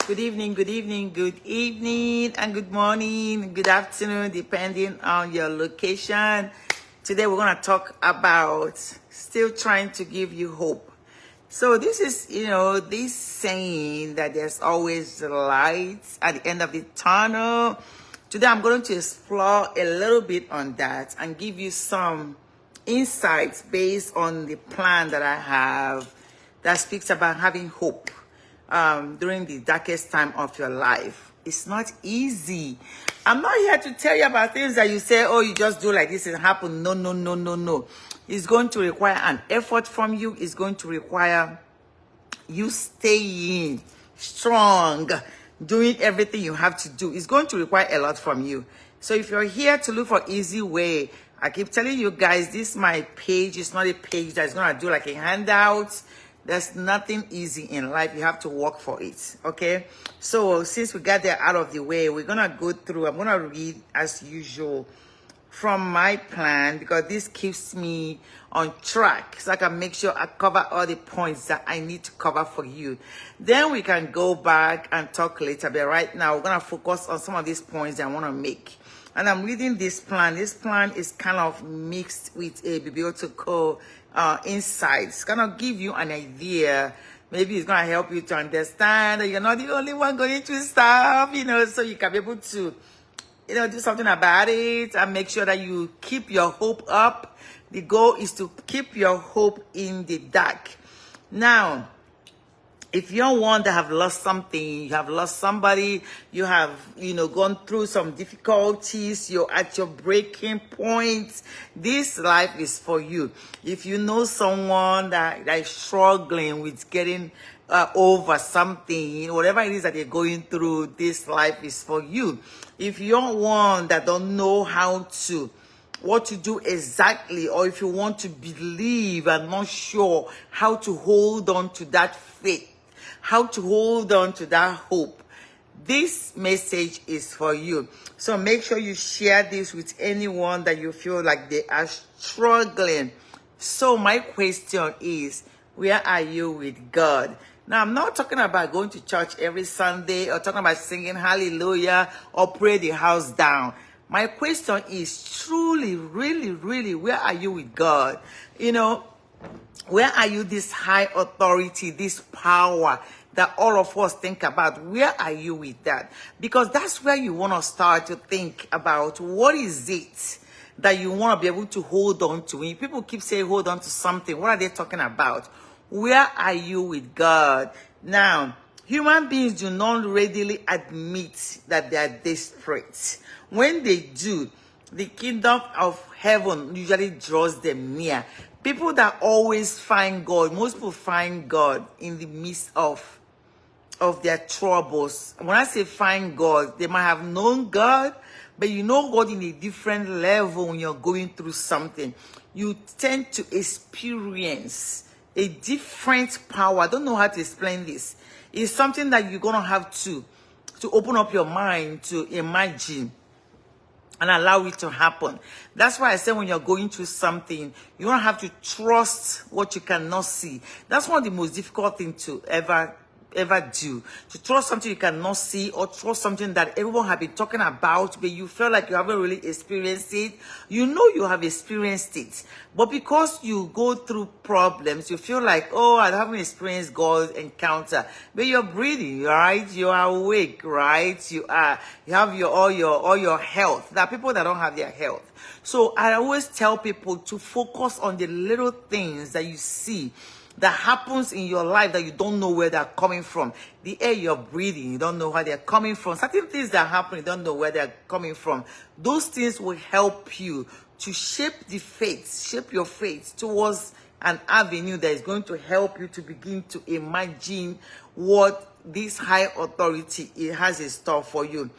Good evening, and good morning, good afternoon, depending on your location. Today we're going to talk about still trying to give you hope. So this is, this saying that there's always light at the end of the tunnel. Today I'm going to explore a little bit on that and give you some insights based on the plan that I have that speaks about having hope during the darkest time of your life. It's not easy. I'm not here to tell you about things that you say, oh, you just do like this and happen. No. It's going to require an effort from you. It's going to require you staying strong, doing everything you have to do. It's going to require a lot from you. So if you're here to look for easy way, I keep telling you guys, this is my page. It's not a page that's going to do like a handout. There's nothing easy in life. You have to work for it, okay? So since we got that out of the way, we're going to go through. I'm going to read, as usual, from my plan, because this keeps me on track, so I can make sure I cover all the points that I need to cover for you. Then we can go back and talk later. But right now, we're going to focus on some of these points that I want to make. And I'm reading this plan. This plan is kind of mixed with a biblical insight. It's going to give you an idea. Maybe it's going to help you to understand that you're not the only one going through stuff, so you can be able to, do something about it and make sure that you keep your hope up. The goal is to keep your hope in the dark. Now, if you're one that have lost something, you have lost somebody, you have, gone through some difficulties, you're at your breaking point, this life is for you. If you know someone that is struggling with getting over something, whatever it is that they're going through, this life is for you. If you're one that don't know what to do exactly, or if you want to believe and not sure how to hold on to that faith, how to hold on to that hope, this message is for you. So make sure you share this with anyone that you feel like they are struggling. So my question is, where are you with God? Now, I'm not talking about going to church every Sunday or talking about singing hallelujah or pray the house down. My question is truly, really, where are you with God? Where are you, this high authority, this power that all of us think about? Where are you with that? Because that's where you want to start to think about what is it that you want to be able to hold on to. When people keep saying hold on to something, what are they talking about? Where are you with God? Now, human beings do not readily admit that they are desperate. When they do, the kingdom of heaven usually draws them near. People that always find God, most people find God in the midst of their troubles. When I say find God, they might have known God, but you know God in a different level when you're going through something. You tend to experience a different power. I don't know how to explain this. It's something that you're going to have to open up your mind to imagine and allow it to happen. That's why I say when you're going through something, you don't have to trust what you cannot see. That's one of the most difficult things to ever do. To trust something you cannot see, or trust something that everyone have been talking about, but you feel like you haven't really experienced it. You know you have experienced it, but because you go through problems, you feel like, oh, I haven't experienced God's encounter. But you're breathing, right? You are awake, right? You have all your health. There are people that don't have their health. So I always tell people to focus on the little things that you see that happens in your life that you don't know where they're coming from. The air you're breathing, you don't know where they're coming from. Certain things that happen, you don't know where they're coming from. Those things will help you to shape your faith towards an avenue that is going to help you to begin to imagine what this high authority it has in store for you.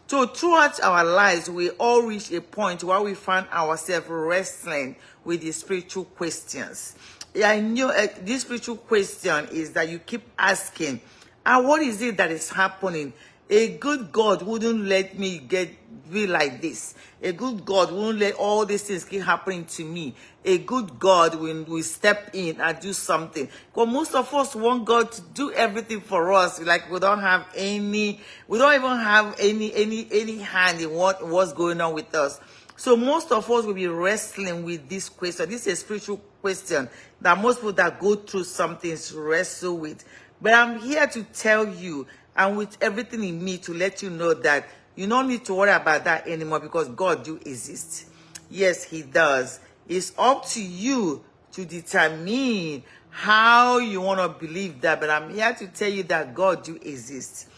So throughout our lives, we all reach a point where we find ourselves wrestling with the spiritual questions. I know this spiritual question is that you keep asking, what is it that is happening? A good God wouldn't let me be like this. A good God won't let all these things keep happening to me. A good God will step in and do something. Because most of us want God to do everything for us. Like we don't even have any hand in what's going on with us. So most of us will be wrestling with this question. This is a spiritual question that most people that go through something wrestle with. But I'm here to tell you, and with everything in me, to let you know that you don't need to worry about that anymore, because God do exist. Yes, he does. It's up to you to determine how you want to believe that. But I'm here to tell you that God do exist.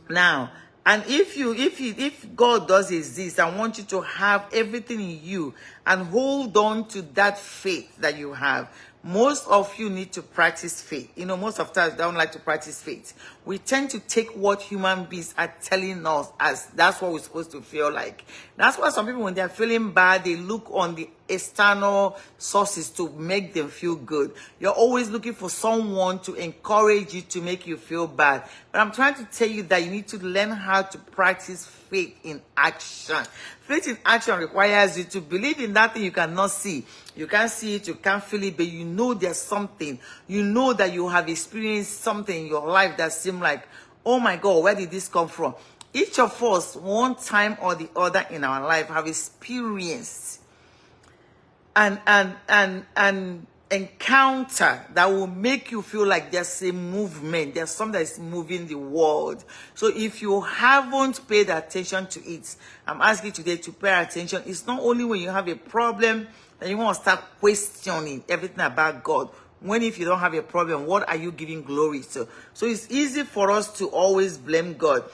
Now, and if God does exist, I want you to have everything in you and hold on to that faith that you have. Most of you need to practice faith. You know, most of us don't like to practice faith. We tend to take what human beings are telling us as that's what we're supposed to feel like. That's why some people, when they're feeling bad, they look on the external sources to make them feel good. You're always looking for someone to encourage you to make you feel bad. But I'm trying to tell you that you need to learn how to practice faith in action. Faith in action requires you to believe in that thing you cannot see. You can't see it, you can't feel it, but you know there's something. You know that you have experienced something in your life that seemed like, oh my God, where did this come from? Each of us, one time or the other in our life, have experienced an encounter that will make you feel like there's a movement, there's something that is moving the world. So if you haven't paid attention to it, I'm asking you today to pay attention. It's not only when you have a problem that you want to start questioning everything about God. When if you don't have a problem, what are you giving glory to? So it's easy for us to always blame God.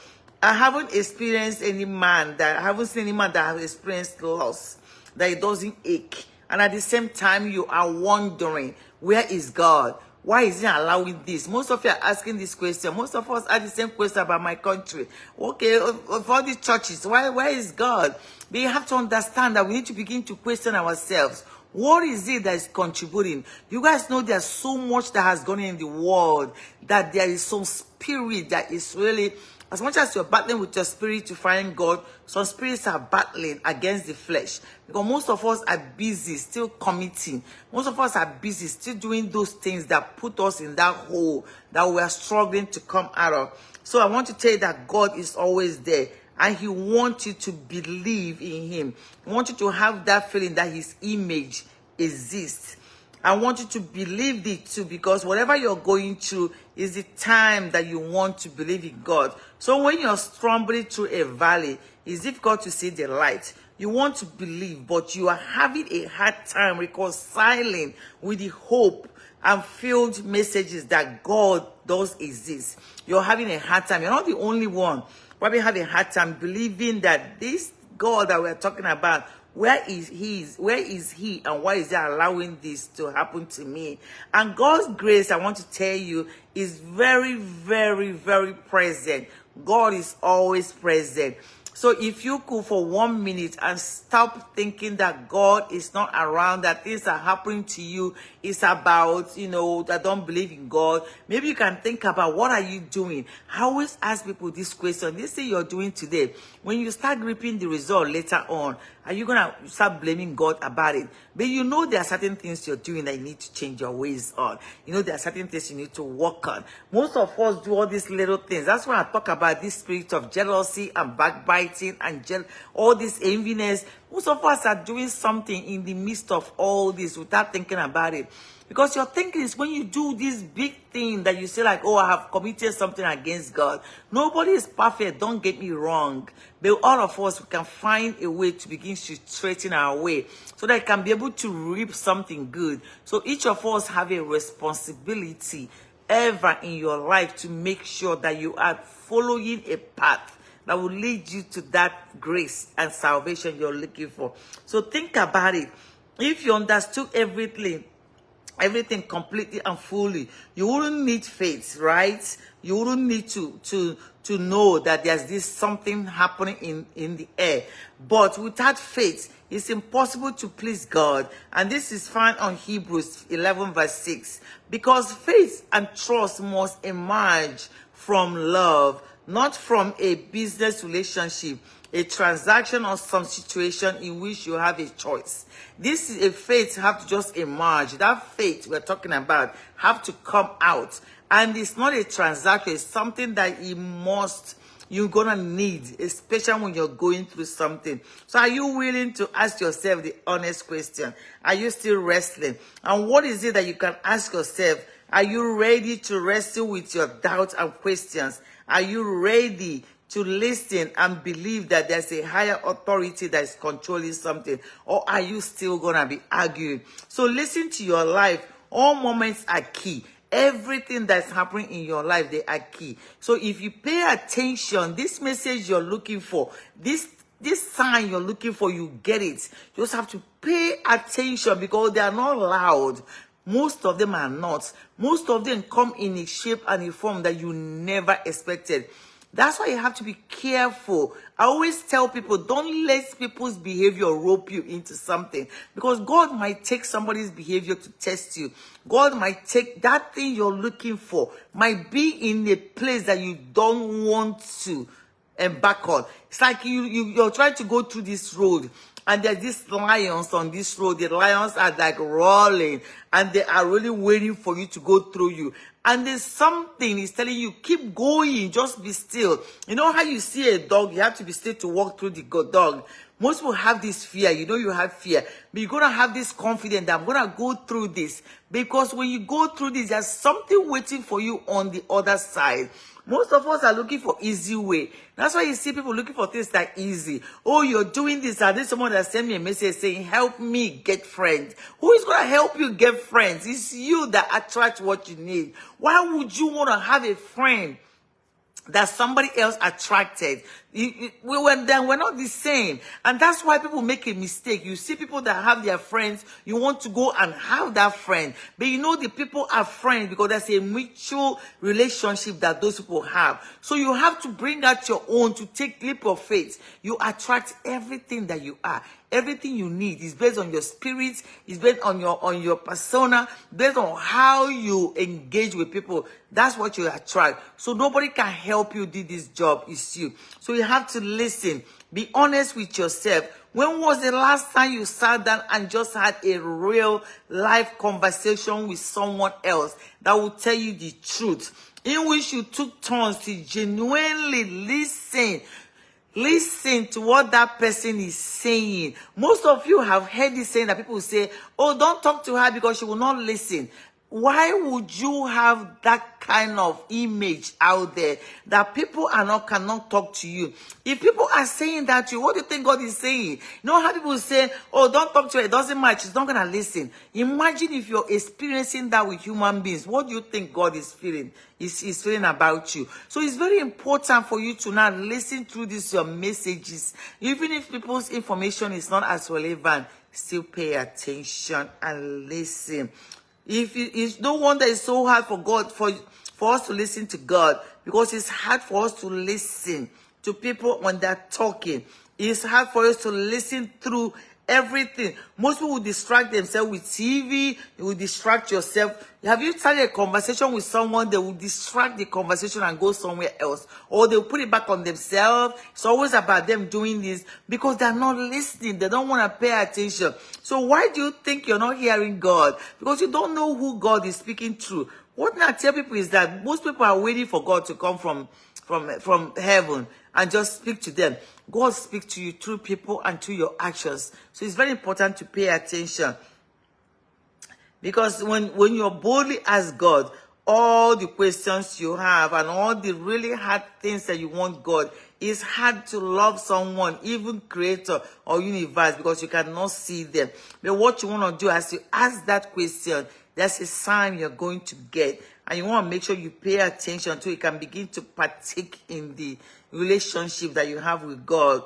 I haven't experienced I haven't seen any man that has experienced loss, that it doesn't ache. And at the same time, you are wondering, where is God? Why is he allowing this? Most of you are asking this question. Most of us ask the same question about my country. Okay, of all these churches, where is God? But you have to understand that we need to begin to question ourselves. What is it that is contributing? You guys know there's so much that has gone in the world, that there is some spirit that is really, as much as you're battling with your spirit to find God, some spirits are battling against the flesh. Because most of us are busy still committing. Most of us are busy still doing those things that put us in that hole that we are struggling to come out of. So I want to tell you that God is always there. And he wants you to believe in him. He wants you to have that feeling that his image exists. I want you to believe it too, because whatever you're going through is the time that you want to believe in God. So when you're stumbling through a valley, it's difficult to see the light. You want to believe, but you are having a hard time reconciling with the hope and filled messages that God does exist. You're having a hard time. You're not the only one. Probably have a hard time believing that this God that we're talking about, where is he and why is he allowing this to happen to me? And God's grace, I want to tell you, is very, very, very present. God is always present. So if you could for 1 minute and stop thinking that God is not around, that things are happening to you, it's about, that don't believe in God. Maybe you can think about, what are you doing? I always ask people this question. This thing you're doing today, when you start reaping the result later on, are you going to start blaming God about it? But there are certain things you're doing that you need to change your ways on. There are certain things you need to work on. Most of us do all these little things. That's why I talk about this spirit of jealousy and backbiting and all this enviness. Most of us are doing something in the midst of all this without thinking about it. Because your thinking is when you do this big thing that you say like, oh, I have committed something against God. Nobody is perfect, don't get me wrong. But all of us, we can find a way to begin to straighten our way so that I can be able to reap something good. So each of us have a responsibility ever in your life to make sure that you are following a path that will lead you to that grace and salvation you're looking for. So think about it. If you understood everything completely and fully, you wouldn't need faith, right? You wouldn't need to know that there's this something happening in the air. But without faith, it's impossible to please God. And this is found on Hebrews 11 verse 6. Because faith and trust must emerge from love. not from a business relationship, a transaction, or some situation in which you have a choice. This is a faith have to just emerge. That faith we're talking about have to come out. And it's not a transaction, it's something that you're gonna need, especially when you're going through something. So are you willing to ask yourself the honest question? Are you still wrestling? And what is it that you can ask yourself? Are you ready to wrestle with your doubts and questions? Are you ready to listen and believe that there's a higher authority that is controlling something? Or are you still gonna be arguing? So listen to your life. All moments are key. Everything that's happening in your life, they are key. So if you pay attention, this message you're looking for, this sign you're looking for, you get it. You just have to pay attention because they are not loud. Most of them are not. Most of them come in a shape and a form that you never expected. That's why you have to be careful. I always tell people, don't let people's behavior rope you into something. Because God might take somebody's behavior to test you. God might take that thing you're looking for, might be in a place that you don't want to embark on. It's like you're trying to go through this road. And there's these lions on this road. The lions are like rolling. And they are really waiting for you to go through you. And there's something is telling you, keep going, just be still. You know how you see a dog, you have to be still to walk through the dog. Most people have this fear. You know you have fear. But you're going to have this confidence that I'm going to go through this. Because when you go through this, there's something waiting for you on the other side. Most of us are looking for easy way. That's why you see people looking for things that easy. Oh, you're doing this. I need someone that sent me a message saying, help me get friends. Who is going to help you get friends? It's you that attracts what you need. Why would you want to have a friend that somebody else attracted? We're not the same. And that's why people make a mistake. You see people that have their friends, you want to go and have that friend. But you know the people are friends because there's a mutual relationship that those people have. So you have to bring out your own to take leap of faith. You attract everything that you are. Everything you need is based on your spirit, is based on your persona, based on how you engage with people. That's what you attract. So nobody can help you do this job. It's you. So you have to listen. Be honest with yourself. When was the last time you sat down and just had a real life conversation with someone else that will tell you the truth, in which you took turns to genuinely listen to what that person is saying? Most of you have heard this saying that people say, oh, don't talk to her because she will not listen. Why would you have that kind of image out there that people cannot talk to you? If people are saying that to you, what do you think God is saying? You know how people say, oh, don't talk to her, it doesn't matter, she's not going to listen. Imagine if you're experiencing that with human beings. What do you think God is feeling? Is feeling about you? So it's very important for you to now listen through your messages. Even if people's information is not as relevant, still pay attention and listen. It's no wonder it's so hard for God, for us to listen to God, because it's hard for us to listen to people when they're talking. It's hard for us to listen through everything. Most people will distract themselves with TV. You will distract yourself. Have you started a conversation with someone? They will distract the conversation and go somewhere else, or they'll put it back on themselves. It's always about them doing this because they're not listening. They don't want to pay attention. So why do you think you're not hearing God? Because you don't know who God is speaking through. What I tell people is that most people are waiting for God to come from heaven and just speak to them. God speaks to you through people and through your actions. So it's very important to pay attention. Because when you boldly ask God all the questions you have and all the really hard things that you want God, it's hard to love someone, even creator or universe, because you cannot see them. But what you want to do as you ask that question, that's a sign you're going to get. And you want to make sure you pay attention so you can begin to partake in the relationship that you have with God.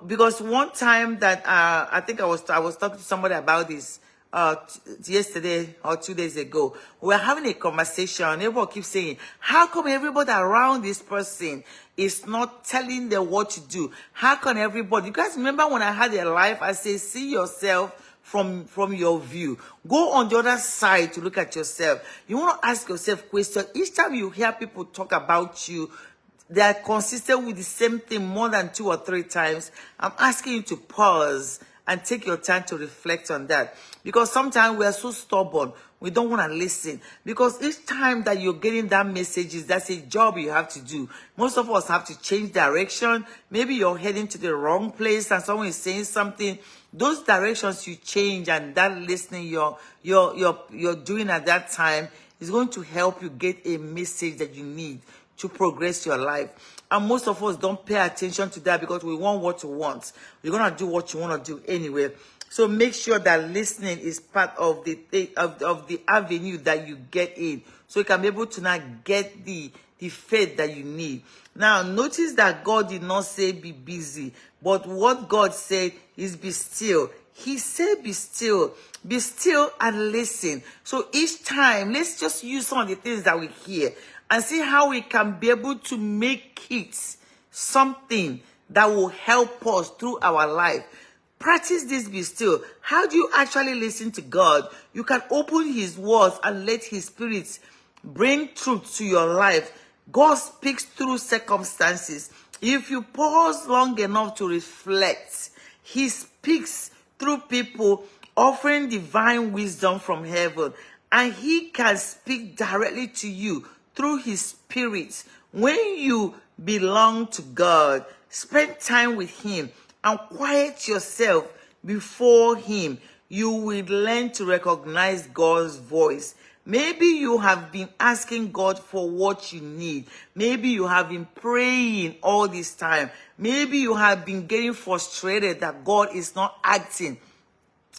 Because one time that I think I was talking to somebody about this yesterday or 2 days ago. We were having a conversation. Everyone keeps saying, how come everybody around this person is not telling them what to do? How can everybody? You guys remember when I had a life, I say, see yourself from your view. Go on the other side to look at yourself. You want to ask yourself questions. Each time you hear people talk about you, they are consistent with the same thing more than 2 or 3 times, I'm asking you to pause and take your time to reflect on that. Because sometimes we are so stubborn, we don't want to listen. Because each time that you're getting that message, that's a job you have to do. Most of us have to change direction. Maybe you're heading to the wrong place and someone is saying something. Those directions you change and that listening you're doing at that time is going to help you get a message that you need to progress your life. And most of us don't pay attention to that because we want what we want. You're going to do what you want to do anyway. So make sure that listening is part of the avenue that you get in. So you can be able to now get the faith that you need. Now, notice that God did not say be busy. But what God said is be still. He said be still. Be still and listen. So each time, let's just use some of the things that we hear and see how we can be able to make it something that will help us through our life. Practice this, be still. How do you actually listen to God? You can open his words and let his spirit bring truth to your life. God speaks through circumstances. If you pause long enough to reflect, he speaks through people offering divine wisdom from heaven. And he can speak directly to you through his spirit. When you belong to God, spend time with him and quiet yourself before him, you will learn to recognize God's voice. Maybe you have been asking God for what you need. Maybe you have been praying all this time. Maybe you have been getting frustrated that God is not acting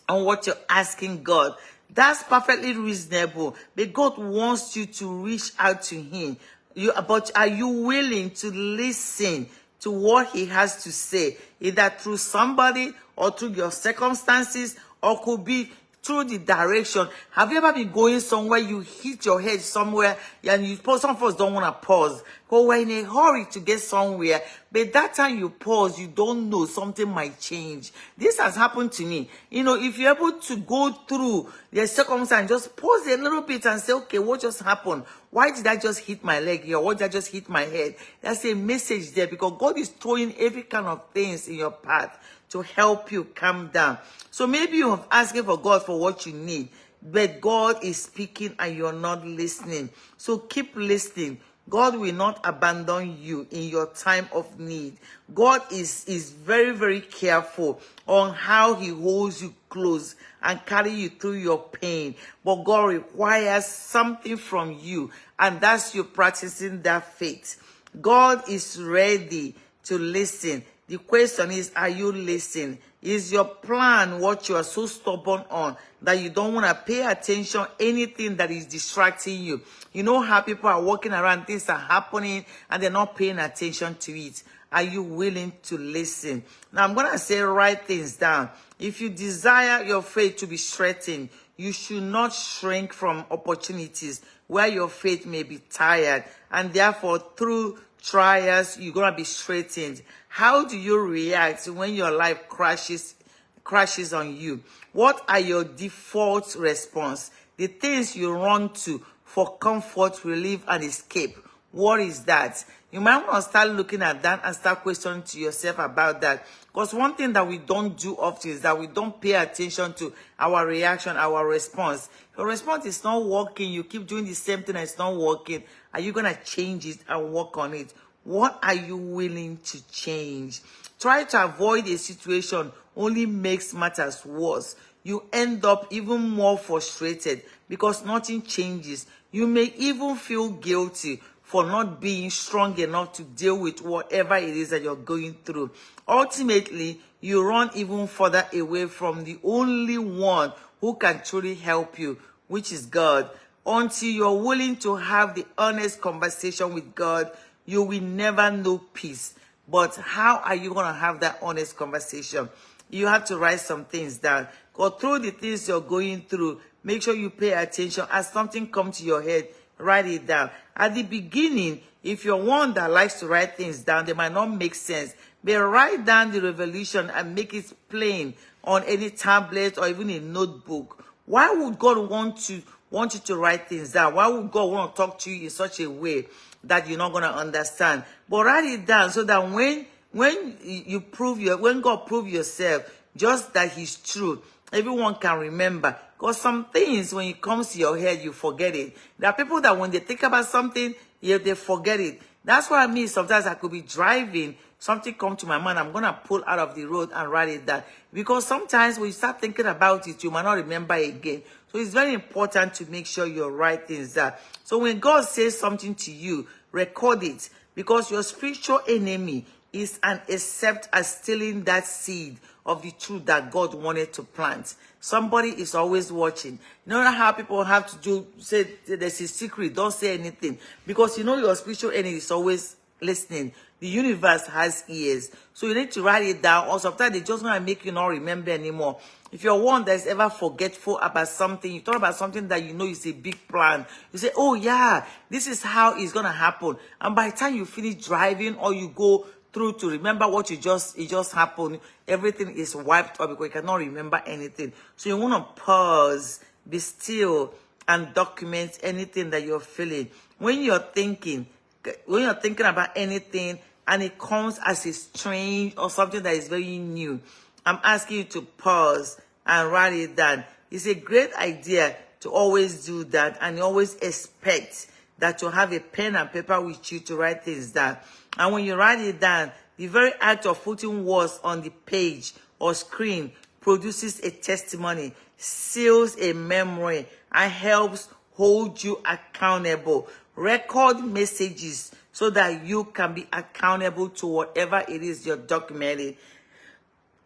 on what you're asking God. That's perfectly reasonable. But God wants you to reach out to him. But are you willing to listen to what he has to say? Either through somebody or through your circumstances, or could be through the direction. Have you ever been going somewhere, you hit your head somewhere, and some of us don't want to pause, but we're in a hurry to get somewhere. But that time you pause, you don't know, something might change. This has happened to me. If you're able to go through the circumstance, just pause a little bit and say, okay, what just happened? Why did I just hit my leg here? Why did I just hit my head? That's a message there, because God is throwing every kind of things in your path to help you calm down. So maybe you have asking for God for what you need, but God is speaking and you're not listening. So keep listening. God will not abandon you in your time of need. God is very, very careful on how he holds you close and carry you through your pain. But God requires something from you, and that's you practicing that faith. God is ready to listen. The question is, are you listening? Is your plan what you are so stubborn on that you don't want to pay attention anything that is distracting you? You know how people are walking around, things are happening and they're not paying attention to it. Are you willing to listen? Now I'm going to say, write things down. If you desire your faith to be strengthened, you should not shrink from opportunities where your faith may be tired, and therefore through trials you're going to be strengthened. How do you react when your life crashes on you? What are your default response? The things you run to for comfort, relief, and escape. What is that? You might want to start looking at that and start questioning to yourself about that. Because one thing that we don't do often is that we don't pay attention to our reaction, our response. Your response is not working. You keep doing the same thing and it's not working. Are you going to change it and work on it? What are you willing to change? Try to avoid a situation only makes matters worse. You end up even more frustrated because nothing changes. You may even feel guilty for not being strong enough to deal with whatever it is that you're going through. Ultimately, you run even further away from the only one who can truly help you, which is God. Until you're willing to have the honest conversation with God, you will never know peace. But how are you going to have that honest conversation? You have to write some things down. Go through the things you're going through. Make sure you pay attention. As something comes to your head, write it down. At the beginning, if you're one that likes to write things down, they might not make sense. But write down the revelation and make it plain on any tablet or even a notebook. Why would God want want you to write things down. Why would God want to talk to you in such a way that you're not going to understand? But write it down so that when when God prove yourself, just that he's true, everyone can remember. Because some things, when it comes to your head, you forget it. There are people that when they think about something, yeah, they forget it. That's what I mean. Sometimes I could be driving, something come to my mind, I'm going to pull out of the road and write it down. Because sometimes when you start thinking about it, you might not remember again. So it's very important to make sure you write things down. So when God says something to you, record it. Because your spiritual enemy is an accept as stealing that seed of the truth that God wanted to plant. Somebody is always watching. You know how people have to say there's a secret, don't say anything. Because you know your spiritual enemy is always listening. The universe has ears. So you need to write it down, or sometimes they just want to make you not remember anymore. If you're one that's ever forgetful about something, you thought about something that you know is a big plan, you say, oh yeah, this is how it's going to happen. And by the time you finish driving or you go through to remember what it just happened, everything is wiped up because you cannot remember anything. So you want to pause, be still, and document anything that you're feeling. When you're thinking about anything and it comes as a strange or something that is very new, I'm asking you to pause and write it down. It's a great idea to always do that, and you always expect that you have a pen and paper with you to write things down. And when you write it down, the very act of putting words on the page or screen produces a testimony, seals a memory, and helps hold you accountable. Record messages so that you can be accountable to whatever it is you're documenting.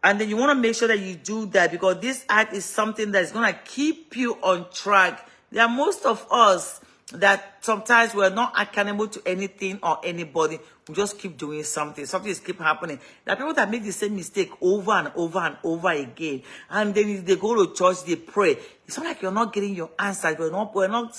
And then you want to make sure that you do that, because this act is something that's going to keep you on track. There are most of us that sometimes we're not accountable to anything or anybody. We just keep doing something. Something is keep happening. There are people that make the same mistake over and over and over again. And then if they go to church, they pray. It's not like you're not getting your answers. We're not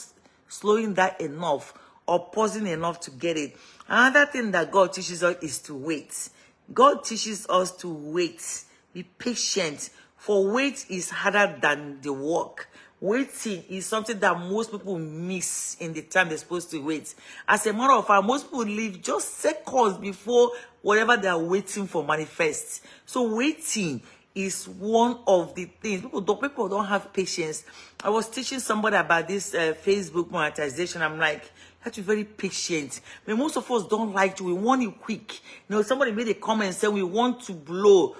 slowing that enough or pausing enough to get it. Another thing that God teaches us is to wait. God teaches us to wait. Be patient. For wait is harder than the work. Waiting is something that most people miss in the time they're supposed to wait. As a matter of fact, most people leave just seconds before whatever they are waiting for manifests. So waiting is one of the things. People don't have patience. I was teaching somebody about this Facebook monetization. I'm like, you have to be very patient. But most of us don't like to. We want it quick. You know, somebody made a comment and said we want to blow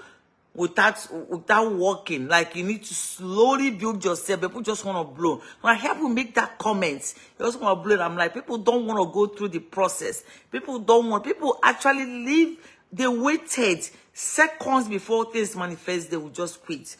without working. Like, you need to slowly build yourself. People just want to blow. When I help you make that comment, you just want to blow. I'm like, people don't want to go through the process. People actually leave. They waited seconds before things manifest. They will just quit.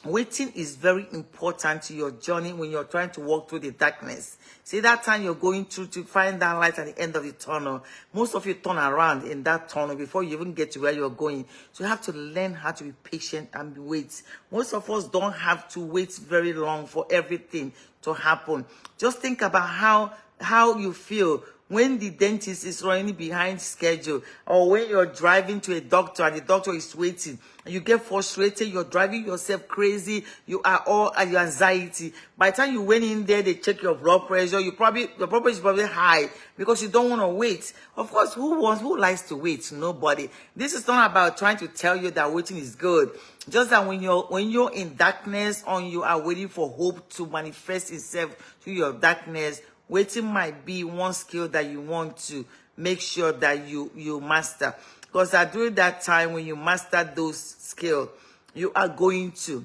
Waiting is very important to your journey when you're trying to walk through the darkness. See, that time you're going through to find that light at the end of the tunnel. Most of you turn around in that tunnel before you even get to where you're going. So you have to learn how to be patient and wait. Most of us don't have to wait very long for everything to happen. Just think about how you feel when the dentist is running behind schedule, or when you're driving to a doctor and the doctor is waiting, and you get frustrated, you're driving yourself crazy, you are all at your anxiety. By the time you went in there, they check your blood pressure, your blood pressure is probably high because you don't want to wait. Of course, who likes to wait? Nobody. This is not about trying to tell you that waiting is good. Just that when you're in darkness or you are waiting for hope to manifest itself through your darkness, waiting might be one skill that you want to make sure that you master. Because during that time, when you master those skills, you are going to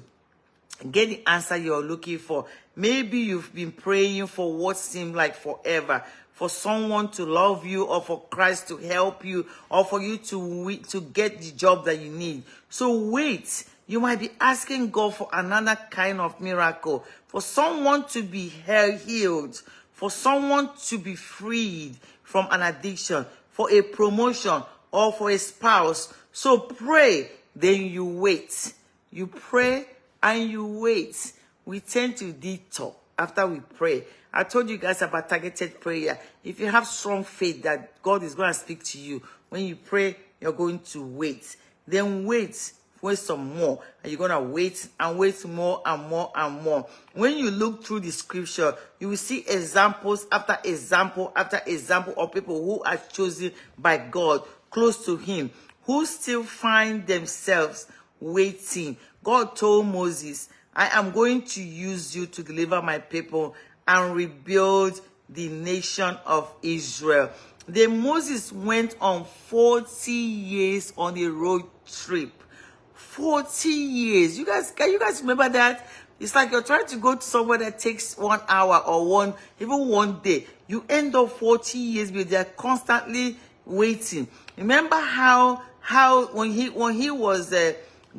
get the answer you're looking for. Maybe you've been praying for what seemed like forever, for someone to love you, or for Christ to help you, or for you to get the job that you need. So wait. You might be asking God for another kind of miracle, for someone to be healed, for someone to be freed from an addiction, for a promotion, or for a spouse. So pray, then you wait. You pray and you wait. We tend to detour after we pray. I told you guys about targeted prayer. If you have strong faith that God is going to speak to you, when you pray, you're going to wait. Then wait wait some more, and you're gonna wait and wait more and more and more. When you look through the scripture, you will see examples after example after example of people who are chosen by God, close to him, who still find themselves waiting. God told Moses, I am going to use you to deliver my people and rebuild the nation of Israel. Then Moses went on 40 years on a road trip. 40 years. Can you guys remember that? It's like you're trying to go to somewhere that takes 1 hour or even one day. You end up 40 years, but they're constantly waiting. Remember how when he was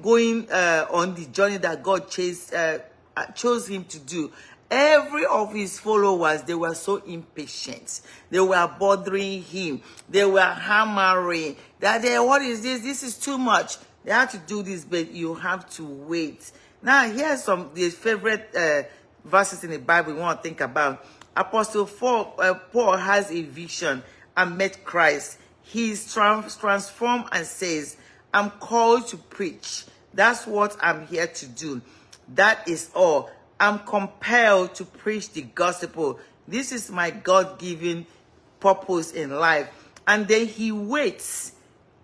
going on the journey that God chose him to do, every of his followers, they were so impatient. They were bothering him. They were hammering that what is this? This is too much. They have to do this, but you have to wait. Now, here's the favorite verses in the Bible we want to think about. Apostle Paul has a vision and met Christ. He's transformed and says, I'm called to preach. That's what I'm here to do. That is all. I'm compelled to preach the gospel. This is my God-given purpose in life. And then he waits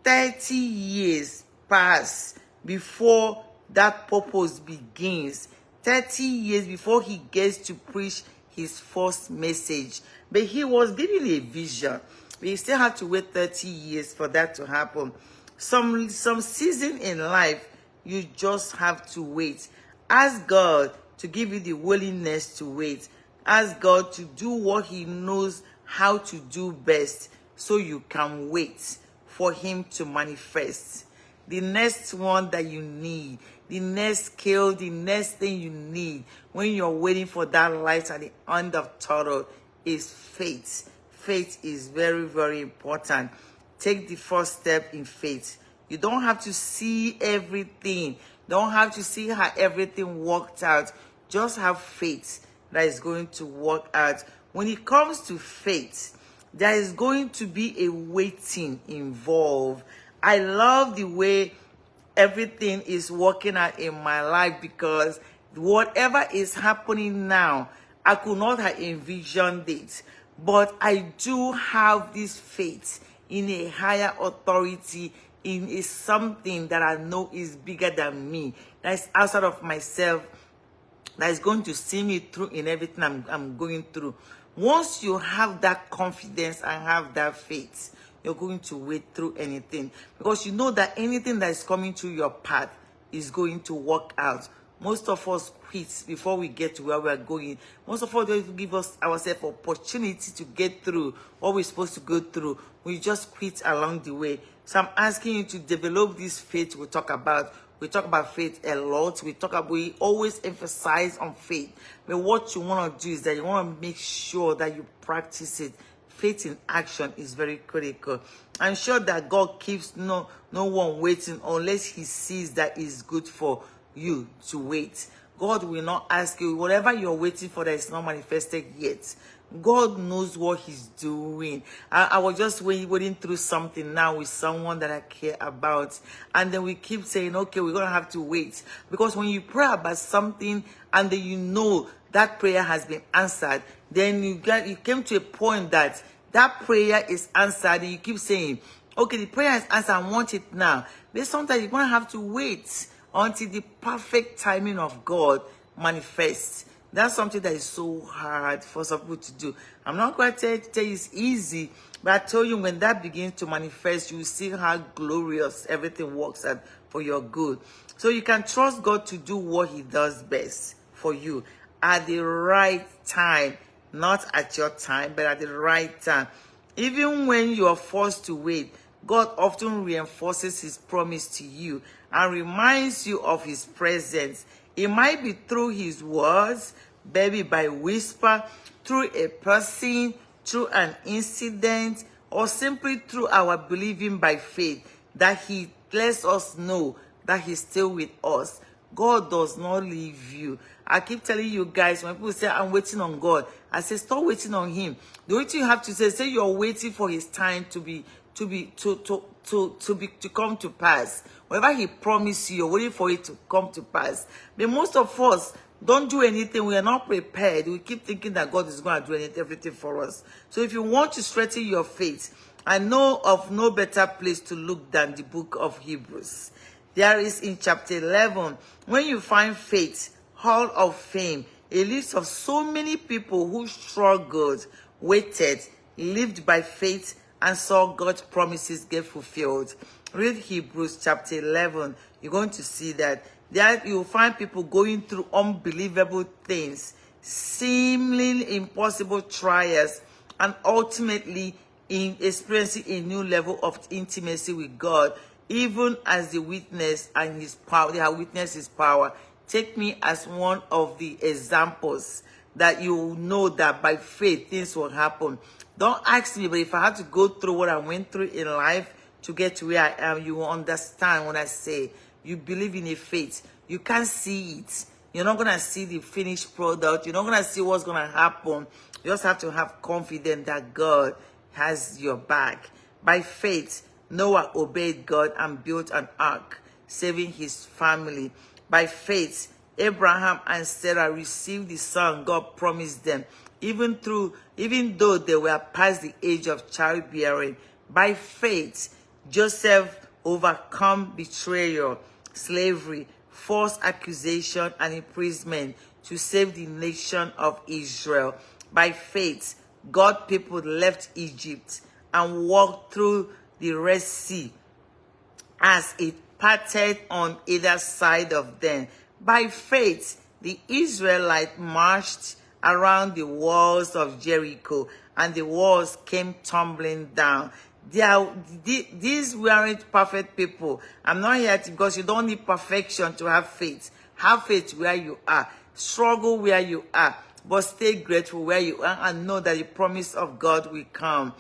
30 years pass before that purpose begins. 30 years before he gets to preach his first message. But he was given a vision. We still have to wait 30 years for that to happen. Some season in life, you just have to wait. Ask God to give you the willingness to wait. Ask God to do what he knows how to do best so you can wait for him to manifest. The next one that you need, the next skill, the next thing you need when you're waiting for that light at the end of tunnel is faith. Faith is very, very important. Take the first step in faith. You don't have to see everything. Don't have to see how everything worked out. Just have faith that is going to work out. When it comes to faith, there is going to be a waiting involved. I love the way everything is working out in my life, because whatever is happening now, I could not have envisioned it. But I do have this faith in a higher authority, in something that I know is bigger than me, that is outside of myself, that is going to see me through in everything I'm going through. Once you have that confidence and have that faith, you're going to wait through anything, because you know that anything that is coming through your path is going to work out. Most of us quit before we get to where we're going. Most of us don't give ourselves opportunity to get through what we're supposed to go through. We just quit along the way. So I'm asking you to develop this faith we talk about. We talk about faith a lot. We always emphasize on faith. But what you want to do is that you want to make sure that you practice it. Faith in action is very critical. I'm sure that God keeps no one waiting unless he sees that it's good for you to wait. God will not ask you, whatever you're waiting for that is not manifested yet. God knows what he's doing. I was just waiting through something now with someone that I care about. And then we keep saying, okay, we're going to have to wait. Because when you pray about something and then you know that prayer has been answered, then you came to a point that prayer is answered, and you keep saying, okay, the prayer is answered, I want it now. Then sometimes you're going to have to wait until the perfect timing of God manifests. That's something that is so hard for some people to do. I'm not going to tell you it's easy, but I tell you, when that begins to manifest, you will see how glorious everything works out for your good. So you can trust God to do what he does best for you at the right time. Not at your time, but at the right time. Even when you are forced to wait, God often reinforces his promise to you and reminds you of his presence. It might be through his words, maybe by whisper, through a person, through an incident, or simply through our believing by faith that he lets us know that he's still with us. God does not leave you. I keep telling you guys, when people say, I'm waiting on God, I say, stop waiting on him. The only thing you have to say you're waiting for his time to to come to pass. Whatever he promised you, you're waiting for it to come to pass. But most of us don't do anything. We are not prepared. We keep thinking that God is going to do everything for us. So if you want to strengthen your faith, I know of no better place to look than the book of Hebrews. There is in chapter 11, when you find faith, Hall of Fame, a list of so many people who struggled, waited, lived by faith, and saw God's promises get fulfilled. Read Hebrews chapter 11. You're going to see that there you'll find people going through unbelievable things, seemingly impossible trials, and ultimately in experiencing a new level of intimacy with God, even as they witness and his power, they have witnessed his power. Take me as one of the examples that you know that by faith things will happen. Don't ask me, but if I had to go through what I went through in life to get to where I am, you will understand when I say you believe in a faith. You can't see it. You're not going to see the finished product. You're not going to see what's going to happen. You just have to have confidence that God has your back. By faith, Noah obeyed God and built an ark, saving his family. By faith, Abraham and Sarah received the son God promised them, even though they were past the age of childbearing. By faith, Joseph overcome betrayal, slavery, false accusation, and imprisonment to save the nation of Israel. By faith, God's people left Egypt and walked through the Red Sea as it parted on either side of them. By faith, the Israelites marched around the walls of Jericho, and the walls came tumbling down. These weren't perfect people. I'm not here because you don't need perfection to have faith. Have faith where you are. Struggle where you are. But stay grateful where you are and know that the promise of God will come.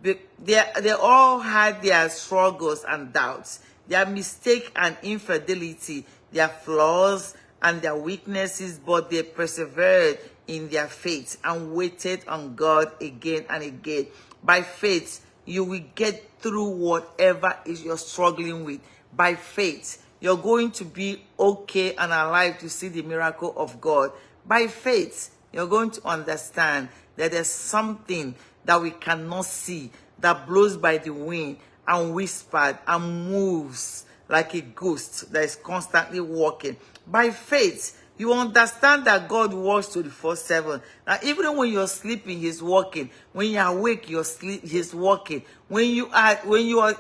They all had their struggles and doubts, their mistake and infidelity, their flaws and their weaknesses, but they persevered in their faith and waited on God again and again. By faith, you will get through whatever is you're struggling with. By faith, you're going to be okay and alive to see the miracle of God. By faith, you're going to understand that there's something that we cannot see that blows by the wind and whispers and moves like a ghost that is constantly walking. By faith, you understand that God works 24/7. Now, even when you're sleeping, He's working. When you're awake, He's working. When you are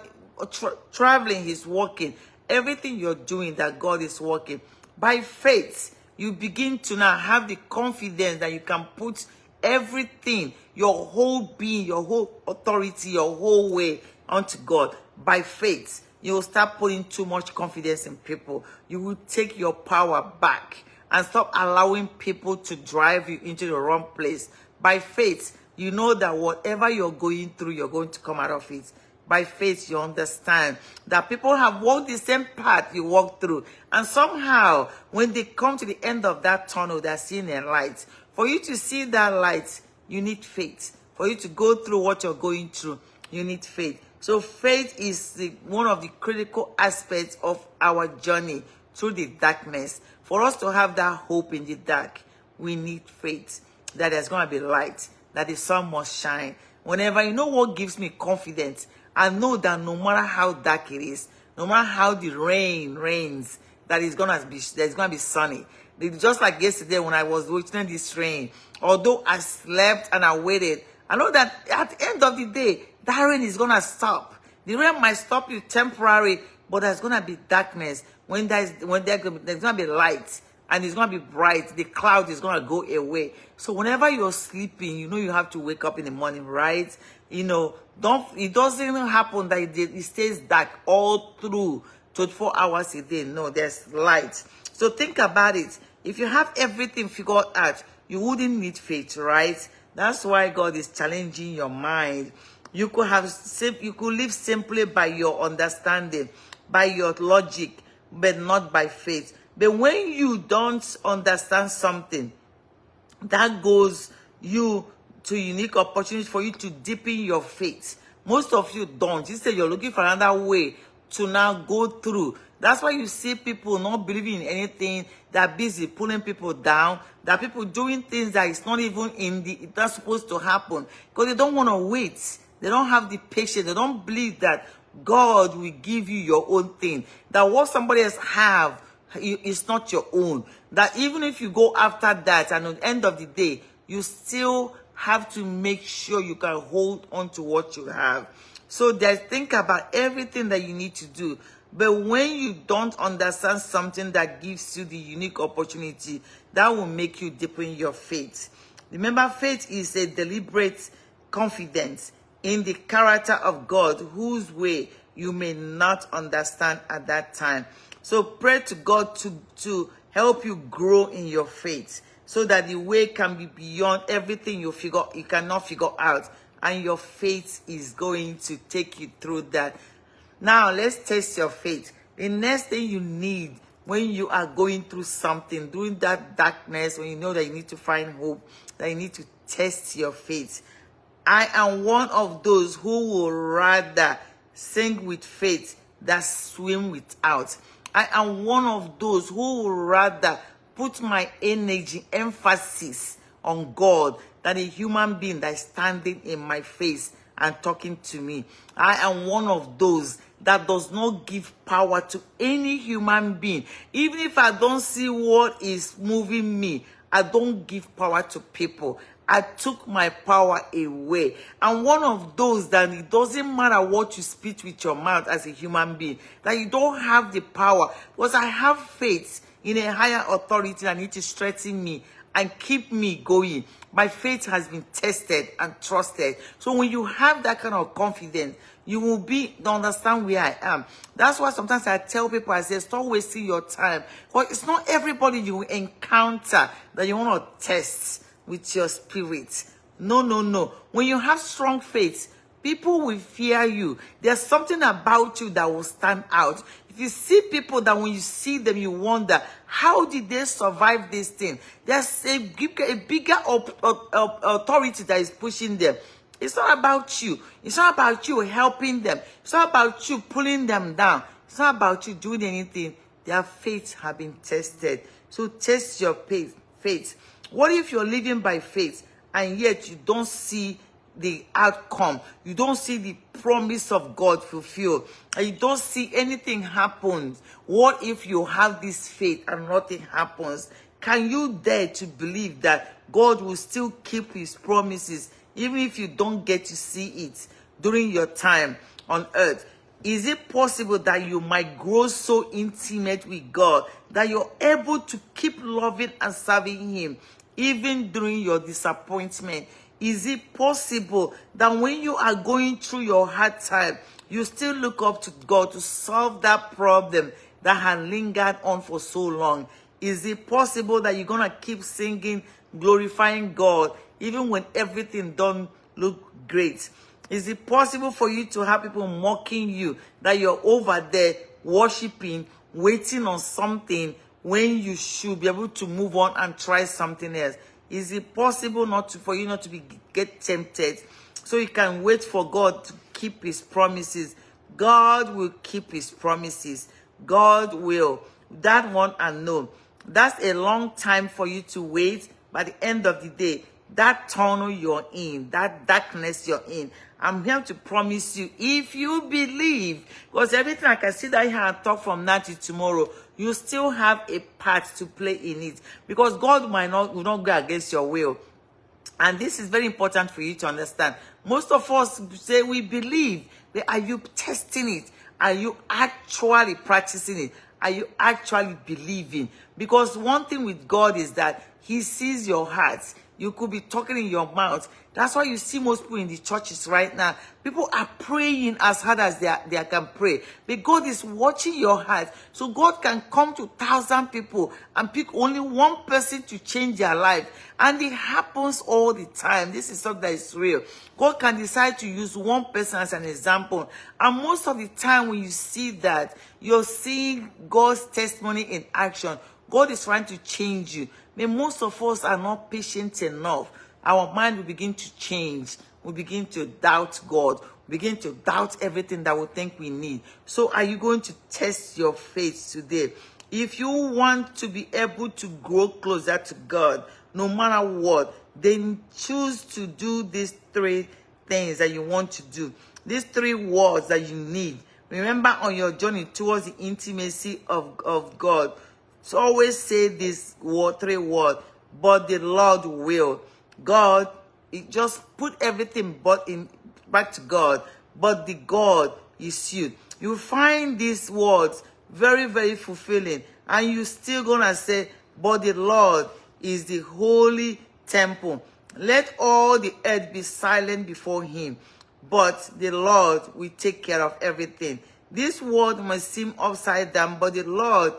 traveling, He's working. Everything you're doing, that God is working. By faith, you begin to now have the confidence that you can put everything, your whole being, your whole authority, your whole way onto God. By faith, you will start putting too much confidence in people. You will take your power back and stop allowing people to drive you into the wrong place. By faith, you know that whatever you're going through, you're going to come out of it. By faith, you understand that people have walked the same path you walked through. And somehow, when they come to the end of that tunnel, they're seeing a light. For you to see that light, you need faith. For you to go through what you're going through, you need faith. So faith is one of the critical aspects of our journey through the darkness. For us to have that hope in the dark, we need faith that there's going to be light, that the sun must shine. Whenever, you know what gives me confidence? I know that no matter how dark it is, no matter how the rain rains, that there's going to be sunny. Just like yesterday when I was watching this rain, although I slept and I waited, I know that at the end of the day, that rain is going to stop. The rain might stop you temporary, but there's going to be darkness. When there's going to be light and it's going to be bright, the cloud is going to go away. So whenever you're sleeping, you know you have to wake up in the morning, right? You know, it doesn't happen that it stays dark all through 24 hours a day. No, there's light. So think about it. If you have everything figured out, you wouldn't need faith, right? That's why God is challenging your mind. You could live simply by your understanding, by your logic, but not by faith. But when you don't understand something, that goes you to unique opportunity for you to deepen your faith Most of you don't. Instead, you're looking for another way to now go through. That's why you see people not believing in anything. They're busy pulling people down. There are people doing things that is not even it's not supposed to happen because they don't want to wait. They don't have the patience. They don't believe that God will give you your own thing. That what somebody else have is not your own. That even if you go after that, and at the end of the day, you still have to make sure you can hold on to what you have. So think about everything that you need to do. But when you don't understand something that gives you the unique opportunity, that will make you deepen your faith. Remember, faith is a deliberate confidence in the character of God, whose way you may not understand at that time. So pray to God to help you grow in your faith, so that the way can be beyond everything you cannot figure out, and your faith is going to take you through that. Now, let's test your faith. The next thing you need when you are going through something, during that darkness, when you know that you need to find hope, that you need to test your faith. I am one of those who will rather sink with faith than swim without. I am one of those who will rather put my energy, emphasis on God than a human being that is standing in my face and talking to me. I am one of those that does not give power to any human being. Even if I don't see what is moving me, I don't give power to people. I took my power away. I'm one of those that it doesn't matter what you speak with your mouth as a human being, that you don't have the power, because I have faith in a higher authority that needs to strengthen me and keep me going. My faith has been tested and trusted. So when you have that kind of confidence, you will understand where I am. That's why sometimes I tell people, I say, stop wasting your time. Because it's not everybody you will encounter that you want to test with your spirit. No, no, no. When you have strong faith, people will fear you. There's something about you that will stand out. If you see people that when you see them, you wonder, how did they survive this thing? There's a bigger authority that is pushing them. It's not about you. It's not about you helping them. It's not about you pulling them down. It's not about you doing anything. Their faith have been tested. So test your faith. What if you're living by faith and yet you don't see the outcome? You don't see the promise of God fulfilled, and you don't see anything happen. What if you have this faith and nothing happens? Can you dare to believe that God will still keep his promises even if you don't get to see it during your time on earth? Is it possible that you might grow so intimate with God that you're able to keep loving and serving him even during your disappointment? Is it possible that when you are going through your hard time, you still look up to God to solve that problem that had lingered on for so long? Is it possible that you're going to keep singing, glorifying God, even when everything don't look great? Is it possible for you to have people mocking you, that you're over there worshiping, waiting on something when you should be able to move on and try something else? Is it possible for you not to get tempted, so you can wait for God to keep his promises? God will keep his promises. God will. That one I know. That's a long time for you to wait. By the end of the day, that tunnel you're in, that darkness you're in, I'm here to promise you, if you believe, because everything I can sit down here and talk from now to tomorrow, you still have a part to play in it, because God will not go against your will. And this is very important for you to understand. Most of us say we believe, but are you testing it? Are you actually practicing it? Are you actually believing? Because one thing with God is that he sees your heart. You could be talking in your mouth. That's why you see most people in the churches right now. People are praying as hard as they can pray. But God is watching your heart. So God can come to 1,000 people and pick only one person to change their life. And it happens all the time. This is something that is real. God can decide to use one person as an example. And most of the time when you see that, you're seeing God's testimony in action. God is trying to change you. But most of us are not patient enough. Our mind will begin to change. We begin to doubt God. begin to doubt everything that we think we need. So are you going to test your faith today? If you want to be able to grow closer to God, no matter what, then choose to do these three things that you want to do. These three words that you need. Remember, on your journey towards the intimacy of God, so always say this word, three words, but the Lord will. God, just put everything back to God, but the God is you. You find these words very, very fulfilling, and you still gonna say, but the Lord is the holy temple. Let all the earth be silent before him, but the Lord will take care of everything. This world must seem upside down, but the Lord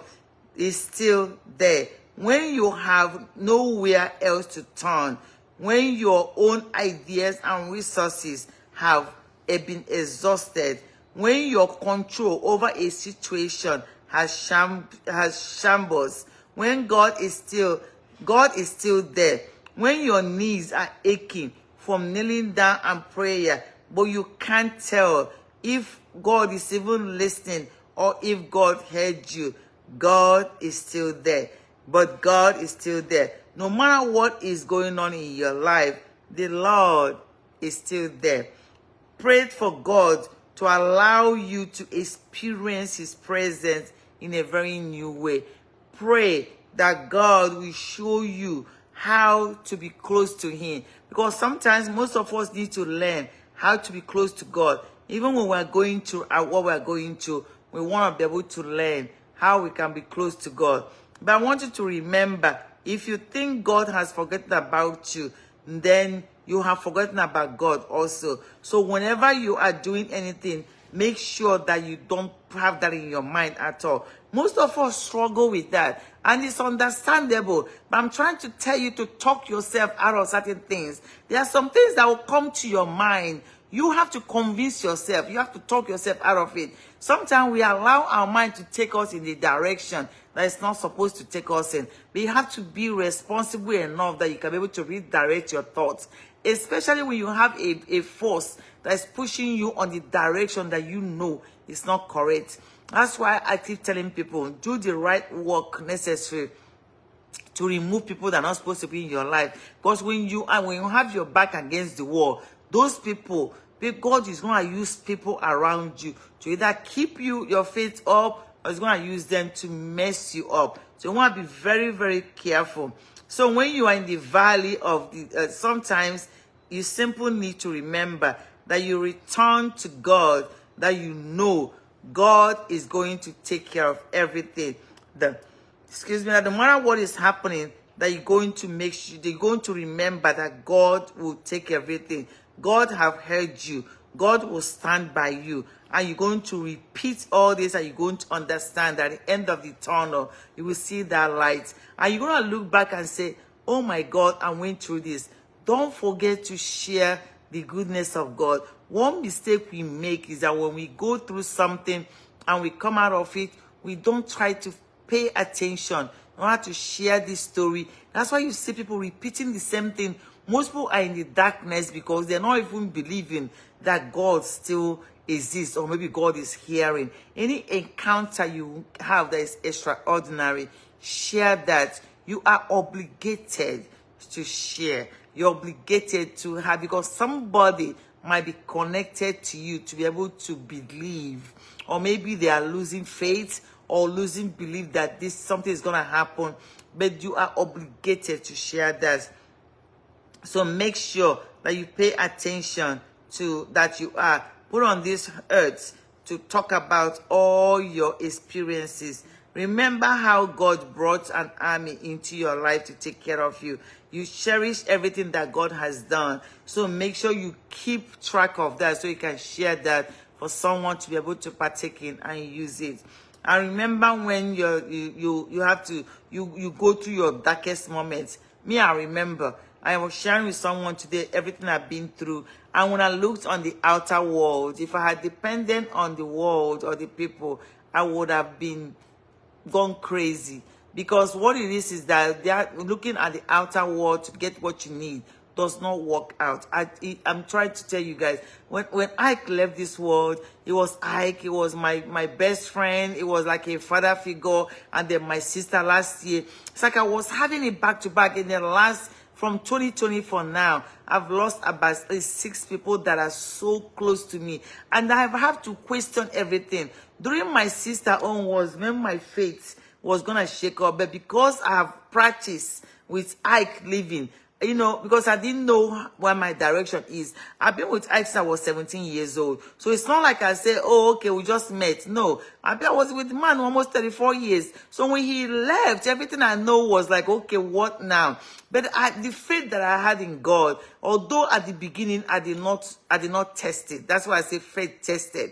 is still there. When you have nowhere else to turn, when your own ideas and resources have been exhausted, when your control over a situation has shambles, when God is still there, when your knees are aching from kneeling down and prayer, but you can't tell if God is even listening or if God heard you, God is still there. But God is still there. No matter what is going on in your life, the Lord is still there. Pray for God to allow you to experience his presence in a very new way. Pray that God will show you how to be close to him. Because sometimes most of us need to learn how to be close to God. Even when we're going through what we're going through, we want to be able to learn how we can be close to God. But I want you to remember, if you think God has forgotten about you, then you have forgotten about God also. So whenever you are doing anything, make sure that you don't have that in your mind at all. Most of us struggle with that, and it's understandable. But I'm trying to tell you to talk yourself out of certain things. There are some things that will come to your mind. You have to convince yourself. You have to talk yourself out of it. Sometimes we allow our mind to take us in the direction that it's not supposed to take us in. But you have to be responsible enough that you can be able to redirect your thoughts. Especially when you have a force that is pushing you on the direction that you know is not correct. That's why I keep telling people, do the right work necessary to remove people that are not supposed to be in your life. Because when you have your back against the wall, those people, God is going to use people around you to either keep your faith up, or is going to use them to mess you up. So you want to be very, very careful. So when you are in the valley of the, sometimes you simply need to remember that you return to God, that you know God is going to take care of everything. That no matter what is happening, that you're going to make sure, they're going to remember that God will take everything. God have heard you. God will stand by you. And you're going to repeat all this, and you're going to understand that at the end of the tunnel, you will see that light. And you're going to look back and say, oh my God, I went through this. Don't forget to share the goodness of God. One mistake we make is that when we go through something and we come out of it, we don't try to pay attention. We have to share this story. That's why you see people repeating the same thing. Most people are in the darkness because they're not even believing that God still exists, or maybe God is hearing. Any encounter you have that is extraordinary, share that. You are obligated to share. You're obligated to have, because somebody might be connected to you to be able to believe, or maybe they are losing faith or losing belief that something is going to happen, but you are obligated to share that. So make sure that you pay attention to that. You are put on this earth to talk about all your experiences. Remember how God brought an army into your life to take care of you. You cherish everything that God has done. So make sure you keep track of that so you can share that for someone to be able to partake in and use it. And remember when you go through your darkest moments. Me, I remember. I was sharing with someone today everything I've been through. And when I looked on the outer world, if I had depended on the world or the people, I would have been gone crazy. Because what it is that they are looking at the outer world to get what you need. does not work out. I'm trying to tell you guys, when Ike left this world, it was Ike, it was my best friend, it was like a father figure, and then my sister last year. It's like I was having it back to back in the last, from 2020 for now, I've lost about 6 people that are so close to me. And I have to question everything. During my sister own was when my faith was going to shake up. But because I have practiced with Ike living, you know, because I didn't know where my direction is. I've been with Ike since I was 17 years old. So it's not like I say, oh, okay, we just met. No, I was with the man almost 34 years. So when he left, everything I know was like, okay, what now? But the faith that I had in God, although at the beginning I did not test it. That's why I say faith tested.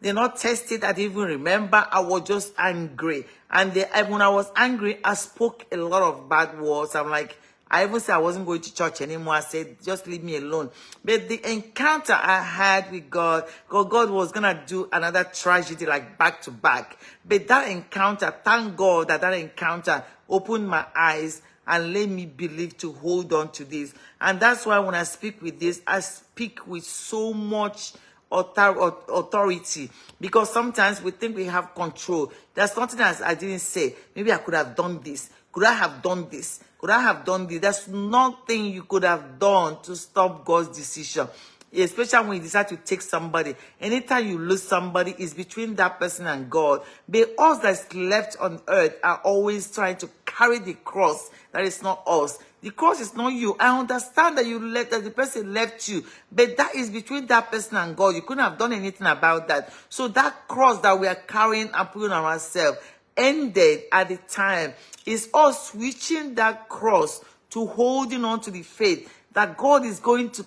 They not tested. I didn't even remember. I was just angry. And when I was angry, I spoke a lot of bad words. I'm like, I even said I wasn't going to church anymore. I said, just leave me alone. But the encounter I had with God was going to do another tragedy like back to back. But that encounter, thank God that encounter opened my eyes and let me believe to hold on to this. And that's why when I speak with this, I speak with so much authority, because sometimes we think we have control. There's nothing else I didn't say. Maybe I could have done this. Could I have done this? Could I have done this? There's nothing you could have done to stop God's decision. Especially when you decide to take somebody. Anytime you lose somebody, it's between that person and God. But us that's left on earth are always trying to carry the cross. That is not us. The cross is not you. I understand that that the person left you, but that is between that person and God. You couldn't have done anything about that. So that cross that we are carrying and putting on ourselves ended at the time. It's us switching that cross to holding on to the faith that God is going to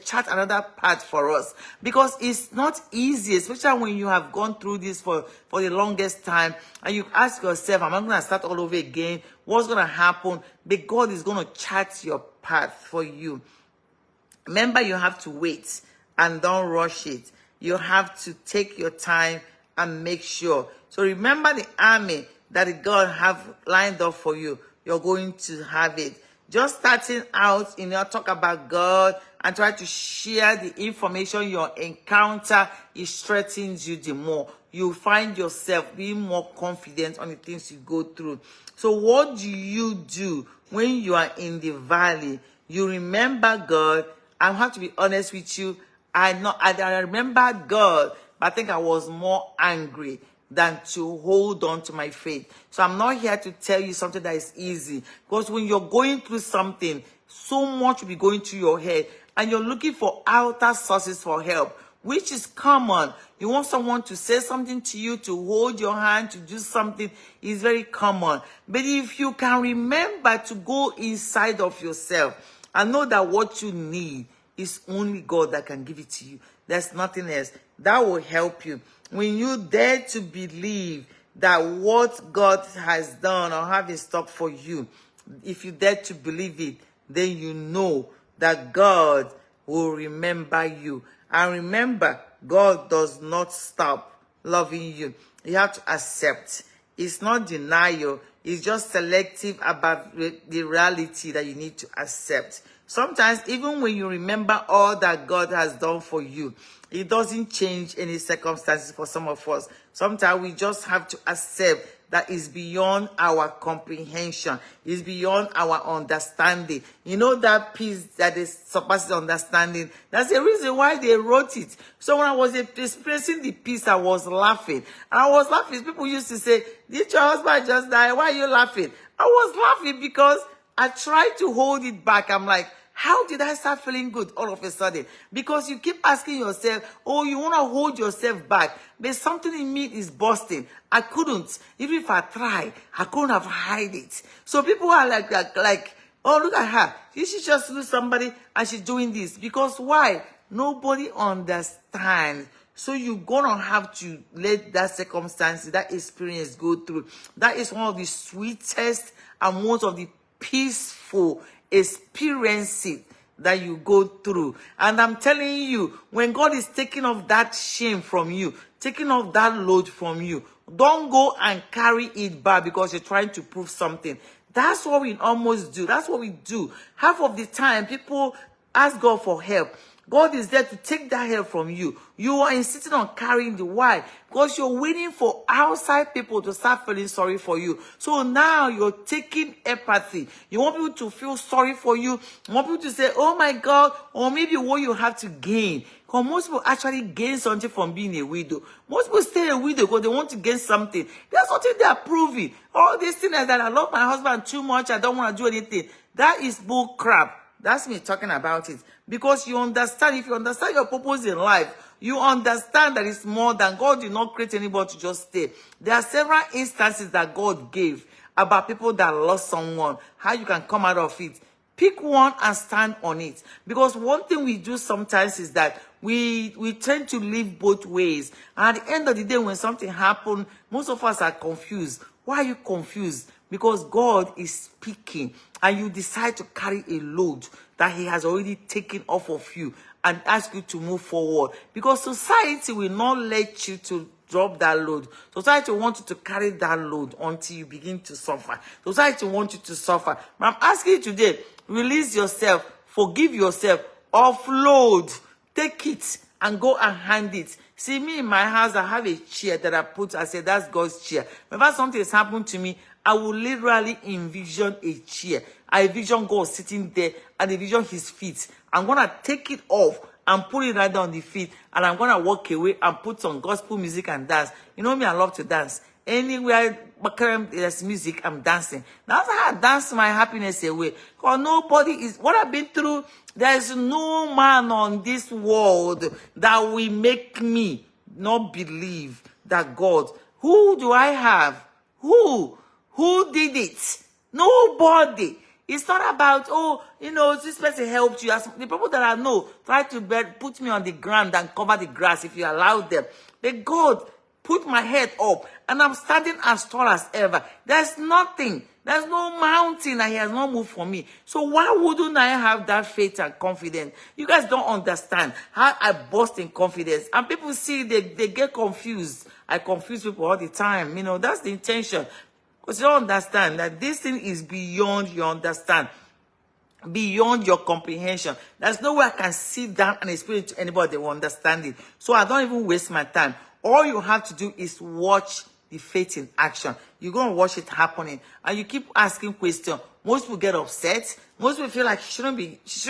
chart another path for us. Because it's not easy, especially when you have gone through this for the longest time, and you ask yourself, am I going to start all over again? What's going to happen? But God is going to chart your path for you. Remember, you have to wait and don't rush it. You have to take your time and make sure. So remember the army that God have lined up for you. You're going to have it. Just starting out, talk about God and try to share the information your encounter, it strengthens you the more. You find yourself being more confident on the things you go through. So what do you do when you are in the valley? You remember God. I have to be honest with you. I remember God, but I think I was more angry than to hold on to my faith. So I'm not here to tell you something that is easy. Because when you're going through something, so much will be going through your head. And you're looking for outer sources for help, which is common. You want someone to say something to you, to hold your hand, to do something. Is very common. But if you can remember to go inside of yourself and know that what you need is only God that can give it to you. There's nothing else. That will help you. When you dare to believe that what God has done or have in stock for you, if you dare to believe it, then you know that God will remember you. And remember, God does not stop loving you. You have to accept. It's not denial. It's just selective about the reality that you need to accept. Sometimes, even when you remember all that God has done for you, it doesn't change any circumstances for some of us. Sometimes we just have to accept that is beyond our comprehension. It's beyond our understanding. You know that peace that is surpasses understanding. That's the reason why they wrote it. So when I was expressing the peace, I was laughing. And I was laughing. People used to say, did your husband just die? Why are you laughing? I was laughing because I tried to hold it back. I'm like, how did I start feeling good all of a sudden? Because you keep asking yourself, oh, you want to hold yourself back. But something in me is busting. I couldn't. Even if I tried, I couldn't have hide it. So people are like, oh, look at her. She just lose somebody and she's doing this. Because why? Nobody understands. So you're going to have to let that circumstance, that experience go through. That is one of the sweetest and most of the peaceful experiences that you go through. And I'm telling you, when God is taking off that shame from you, taking off that load from you, Don't go and carry it back because you're trying to prove something. That's what we almost do. That's what we do. Half of the time, people ask God for help. God is there to take that help from you. You are insisting on carrying the why because you're waiting for outside people to start feeling sorry for you. So now you're taking empathy. You want people to feel sorry for you. You want people to say, oh my God, or maybe what you have to gain. Because most people actually gain something from being a widow. Most people stay a widow because they want to gain something. There's something they are proving. All these things that I love my husband too much, I don't want to do anything. That is bull crap. That's me talking about it. Because you understand, if you understand your purpose in life, you understand that it's more than God did not create anybody to just stay. There are several instances that God gave about people that lost someone, how you can come out of it. Pick one and stand on it. Because one thing we do sometimes is that we tend to live both ways. And at the end of the day, when something happens, most of us are confused. Why are you confused? Because God is speaking and you decide to carry a load that he has already taken off of you and ask you to move forward. Because society will not let you to drop that load. Society wants you to carry that load until you begin to suffer. Society wants you to suffer. But I'm asking you today, release yourself, forgive yourself, offload, take it and go and hand it. See, me in my house, I have a chair that I said, that's God's chair. Whenever something has happened to me, I will literally envision a chair. I envision God sitting there and envision his feet. I'm going to take it off and put it right down the feet. And I'm going to walk away and put some gospel music and dance. You know me, I love to dance. Anywhere there's music, I'm dancing. That's how I dance my happiness away. Because nobody is, what I've been through, there is no man on this world that will make me not believe that God. Who do I have? Who did it? Nobody. It's not about, oh, you know, this person helped you. As the people that I know try to put me on the ground and cover the grass if you allow them. But God put my head up and I'm standing as tall as ever. There's nothing. There's no mountain that he has not moved for me. So why wouldn't I have that faith and confidence? You guys don't understand how I burst in confidence. And people see, they get confused. I confuse people all the time. You know, that's the intention. Because you don't understand that this thing is beyond your understand, beyond your comprehension. There's no way I can sit down and explain it to anybody that will understand it. So I don't even waste my time. All you have to do is watch the faith in action. You're going to watch it happening. And you keep asking questions. Most people get upset. Most people feel like she shouldn't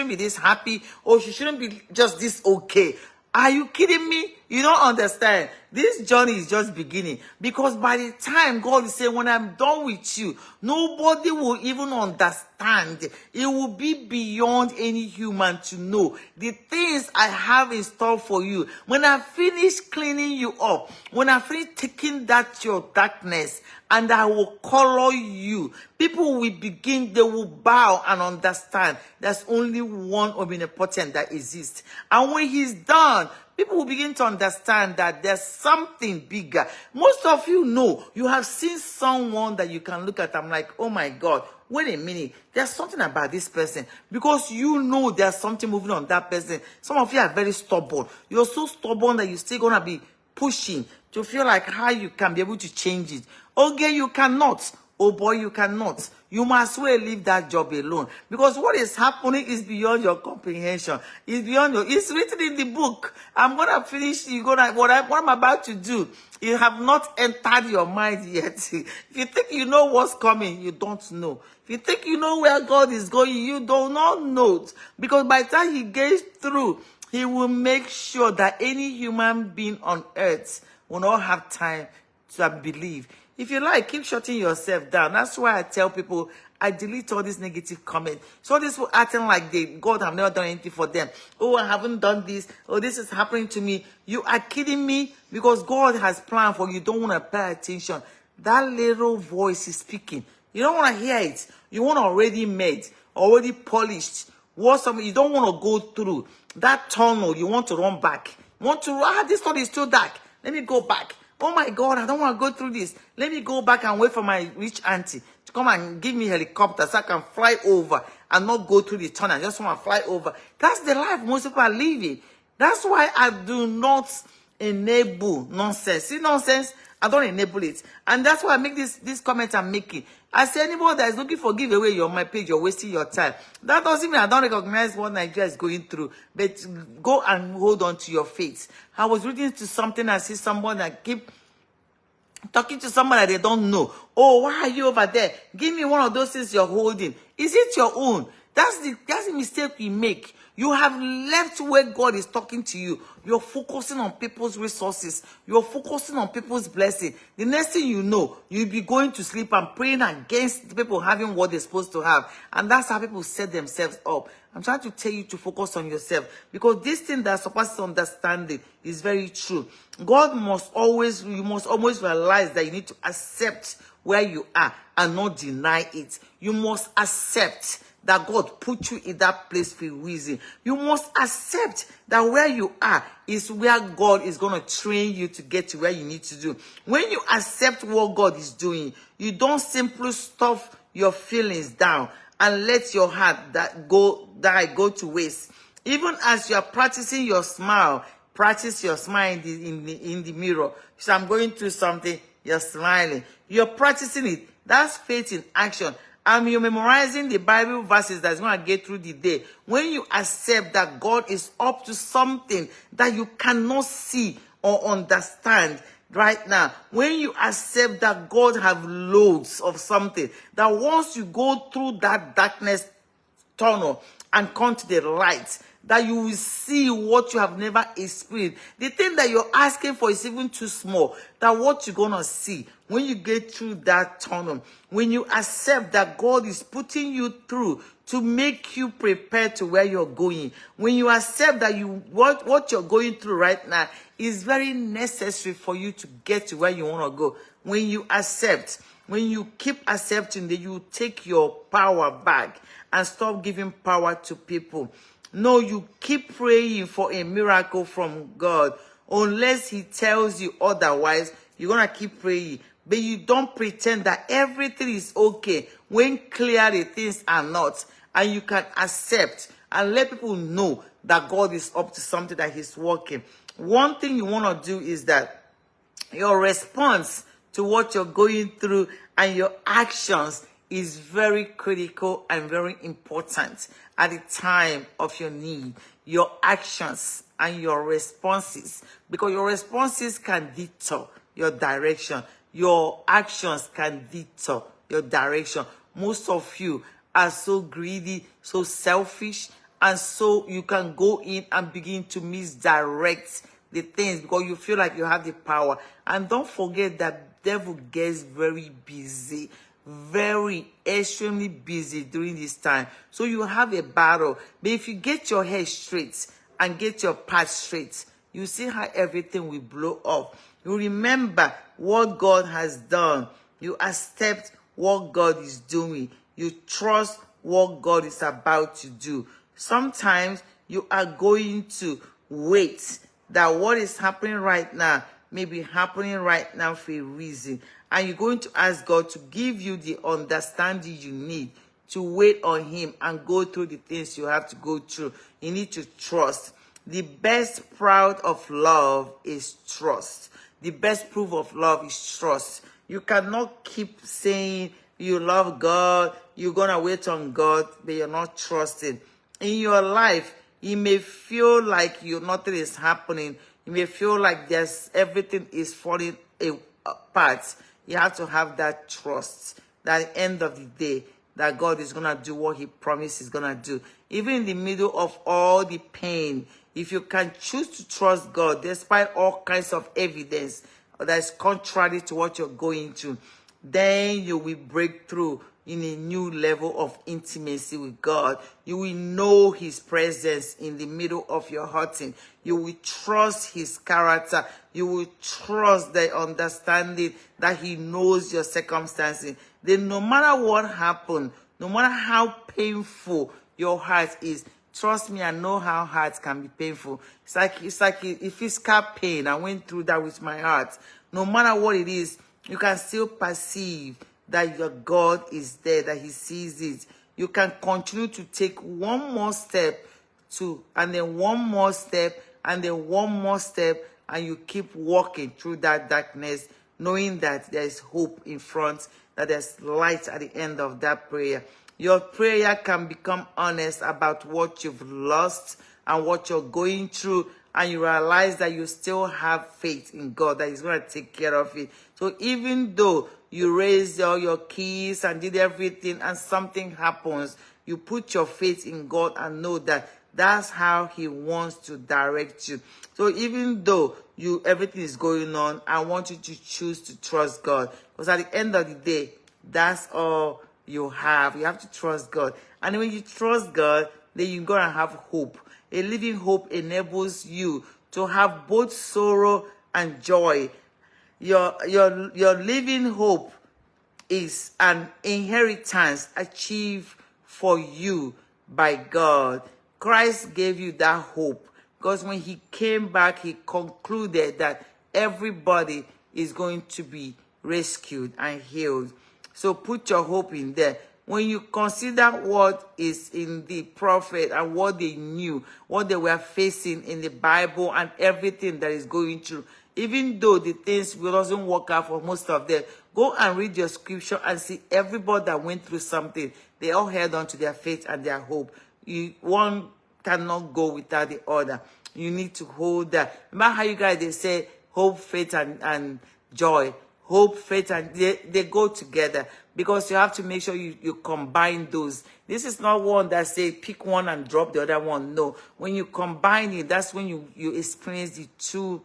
be this happy, or she shouldn't be just this okay. Are you kidding me? You don't understand. This journey is just beginning. Because by the time God is saying, when I'm done with you, nobody will even understand. It will be beyond any human to know. The things I have in store for you, when I finish cleaning you up, when I finish taking that your darkness, and I will color you, people will begin, they will bow and understand there's only one omnipotent that exists. And when he's done, people will begin to understand that there's something bigger. Most of you know, you have seen someone that you can look at. I'm like, oh my God, wait a minute. There's something about this person. Because you know there's something moving on that person. Some of you are very stubborn. You're so stubborn that you're still going to be pushing to feel like how you can be able to change it. Okay, you cannot. Oh boy, you cannot. You must well leave that job alone. Because what is happening is beyond your comprehension. It's beyond your, it's written in the book. I'm going to finish, what I'm about to do. You have not entered your mind yet. If you think you know what's coming, you don't know. If you think you know where God is going, you do not know. Because by the time he gets through, he will make sure that any human being on earth will not have time to believe. If you like, keep shutting yourself down. That's why I tell people, I delete all these negative comments. So this will acting like God have never done anything for them. Oh, I haven't done this. Oh, this is happening to me. You are kidding me? Because God has planned for you. You don't want to pay attention. That little voice is speaking. You don't want to hear it. You want already made, already polished. You don't want to go through that tunnel. You want to run back. You want to, this tunnel is too dark. Let me go back. Oh my God, I don't want to go through this. Let me go back and wait for my rich auntie to come and give me a helicopter so I can fly over and not go through the tunnel. I just want to fly over. That's the life most people are living. That's why I do not enable nonsense. See nonsense? I don't enable it. And that's why I make this comment I'm making. I say anybody that is looking for giveaway on my page, you're wasting your time. That doesn't mean I don't recognize what Nigeria is going through. But go and hold on to your faith. I was reading to something, I see someone that keep talking to someone that they don't know. Oh, why are you over there? Give me one of those things you're holding. Is it your own? That's the mistake we make. You have left where God is talking to you. You're focusing on people's resources. You're focusing on people's blessing. The next thing you know, you'll be going to sleep and praying against the people having what they're supposed to have. And that's how people set themselves up. I'm trying to tell you to focus on yourself, because this thing that surpasses understanding is very true. You must always realize that you need to accept where you are and not deny it. You must accept that God put you in that place for a reason. You must accept that where you are is where God is going to train you to get to where you need to do. When you accept what God is doing, you don't simply stuff your feelings down and let your heart go to waste. Even as you are practicing your smile, practice your smile in the mirror. So I'm going through something, you're smiling. You're practicing it. That's faith in action. And you're memorizing the Bible verses that's going to get through the day. When you accept that God is up to something that you cannot see or understand right now, when you accept that God have loads of something, that once you go through that darkness tunnel and come to the light, that you will see what you have never experienced. The thing that you're asking for is even too small. That what you're going to see when you get through that tunnel, when you accept that God is putting you through to make you prepared to where you're going, when you accept that what you're going through right now is very necessary for you to get to where you want to go. When you accept, when you keep accepting, that you take your power back and stop giving power to people. No, you keep praying for a miracle from God. Unless he tells you otherwise, you're going to keep praying. But you don't pretend that everything is okay when clearly things are not. And you can accept and let people know that God is up to something, that he's working. One thing you want to do is that your response to what you're going through and your actions is very critical and very important at the time of your need. Your actions and your responses, because your responses can dictate your direction. Your actions can dictate your direction. Most of you are so greedy, so selfish, and so you can go in and begin to misdirect the things because you feel like you have the power. And don't forget that the devil gets very busy, very extremely busy during this time. So you have a battle. But if you get your head straight and get your path straight, you see how everything will blow up. You remember what God has done. You accept what God is doing. You trust what God is about to do. Sometimes you are going to wait that what is happening right now may be happening right now for a reason. And you're going to ask God to give you the understanding you need to wait on him and go through the things you have to go through. You need to trust. The best proof of love is trust. The best proof of love is trust. You cannot keep saying you love God, you're going to wait on God, but you're not trusting. In your life, you may feel like nothing is happening. You may feel like everything is falling apart. You have to have that trust that at the end of the day, that God is going to do what he promised he's going to do. Even in the middle of all the pain, if you can choose to trust God, despite all kinds of evidence that is contrary to what you're going through, then you will break through in a new level of intimacy with God. You will know his presence in the middle of your hurting. You will trust his character. You will trust the understanding that he knows your circumstances. Then no matter what happens, no matter how painful your heart is, trust me, I know how hearts can be painful. It's like a physical pain. I went through that with my heart. No matter what it is, you can still perceive that your God is there, that he sees it. You can continue to take one more step and then one more step, and then one more step, and you keep walking through that darkness, knowing that there is hope in front, that there's light at the end of that prayer. Your prayer can become honest about what you've lost and what you're going through, and you realize that you still have faith in God, that He's going to take care of it. So even though you raised all your keys and did everything and something happens, you put your faith in God and know that that's how He wants to direct you. So even though everything is going on, I want you to choose to trust God, because at the end of the day, that's all you have. You have to trust God. And when you trust God, then you're going to have hope. A living hope enables you to have both sorrow and joy. Your living hope is an inheritance achieved for you by God. Christ gave you that hope because when He came back, He concluded that everybody is going to be rescued and healed. So put your hope in there. When you consider what is in the prophet and what they knew, what they were facing in the Bible and everything that is going through, even though the things doesn't work out for most of them, go and read your scripture and see everybody that went through something. They all held on to their faith and their hope. One cannot go without the other. You need to hold that. Remember how you guys, they say hope, faith, and joy. Hope, faith, and they go together, because you have to make sure you combine those. This is not one that say pick one and drop the other one. No. When you combine it, that's when you experience the true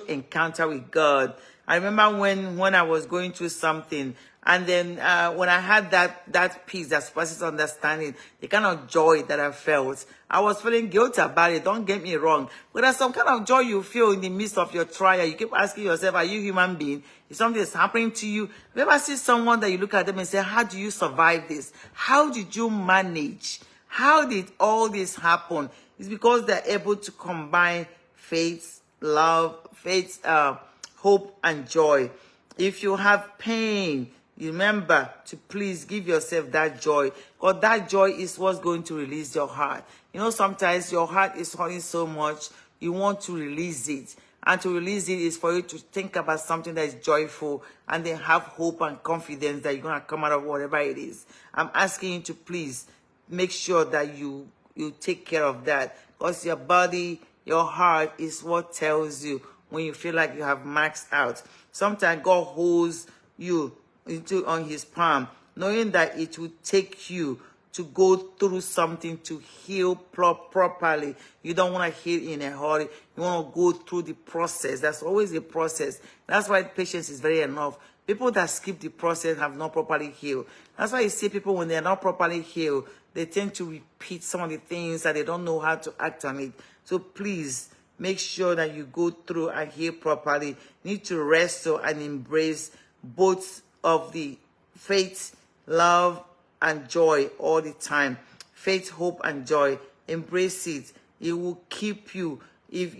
encounter with God. I remember when I was going through something, and then when I had that peace that surpasses understanding, the kind of joy that I felt, I was feeling guilty about it. Don't get me wrong, but there's some kind of joy you feel in the midst of your trial. You keep asking yourself, are you a human being? If something is happening to you, you ever see someone that you look at them and say, how do you survive this? How did you manage? How did all this happen? It's because they're able to combine faith, love, hope, and joy. If you have pain, remember to please give yourself that joy, because that joy is what's going to release your heart. You know, sometimes your heart is hurting so much, you want to release it. And to release it is for you to think about something that is joyful, and then have hope and confidence that you're going to come out of whatever it is. I'm asking you to please make sure that you take care of that, because your body, your heart is what tells you when you feel like you have maxed out. Sometimes God holds you on His palm, knowing that it will take you to go through something to heal properly. You don't want to heal in a hurry. You want to go through the process. That's always a process. That's why patience is very enough. People that skip the process have not properly healed. That's why you see people, when they're not properly healed, they tend to repeat some of the things that they don't know how to act on it. So please, make sure that you go through and heal properly. You need to wrestle and embrace both of the faith, love, and joy all the time. Faith, hope, and joy. Embrace it. It will keep you. If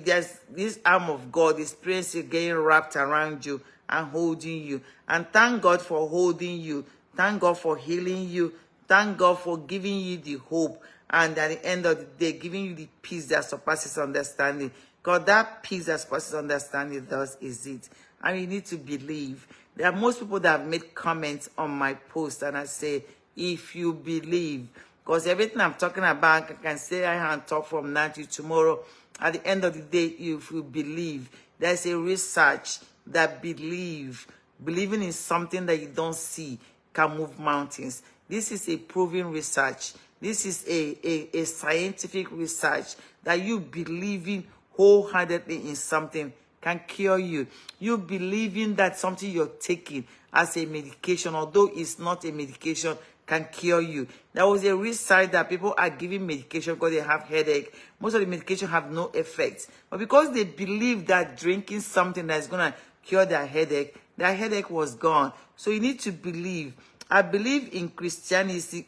there's this arm of God, the Spirit is getting wrapped around you and holding you. And thank God for holding you. Thank God for healing you. Thank God for giving you the hope. And at the end of the day, giving you the peace that surpasses understanding. Because that peace that surpasses understanding, thus is it. And you need to believe. There are most people that have made comments on my post, and I say, if you believe, because everything I'm talking about, I can say I can talk from now to tomorrow. At the end of the day, if you believe, there's a research that believing in something that you don't see can move mountains. This is a proven research. This is a scientific research that you believing wholeheartedly in something can cure you. You believing that something you're taking as a medication, although it's not a medication, can cure you. There was a research that people are giving medication because they have headache. Most of the medication have no effect. But because they believe that drinking something that is going to cure their headache was gone. So you need to believe. I believe in Christianity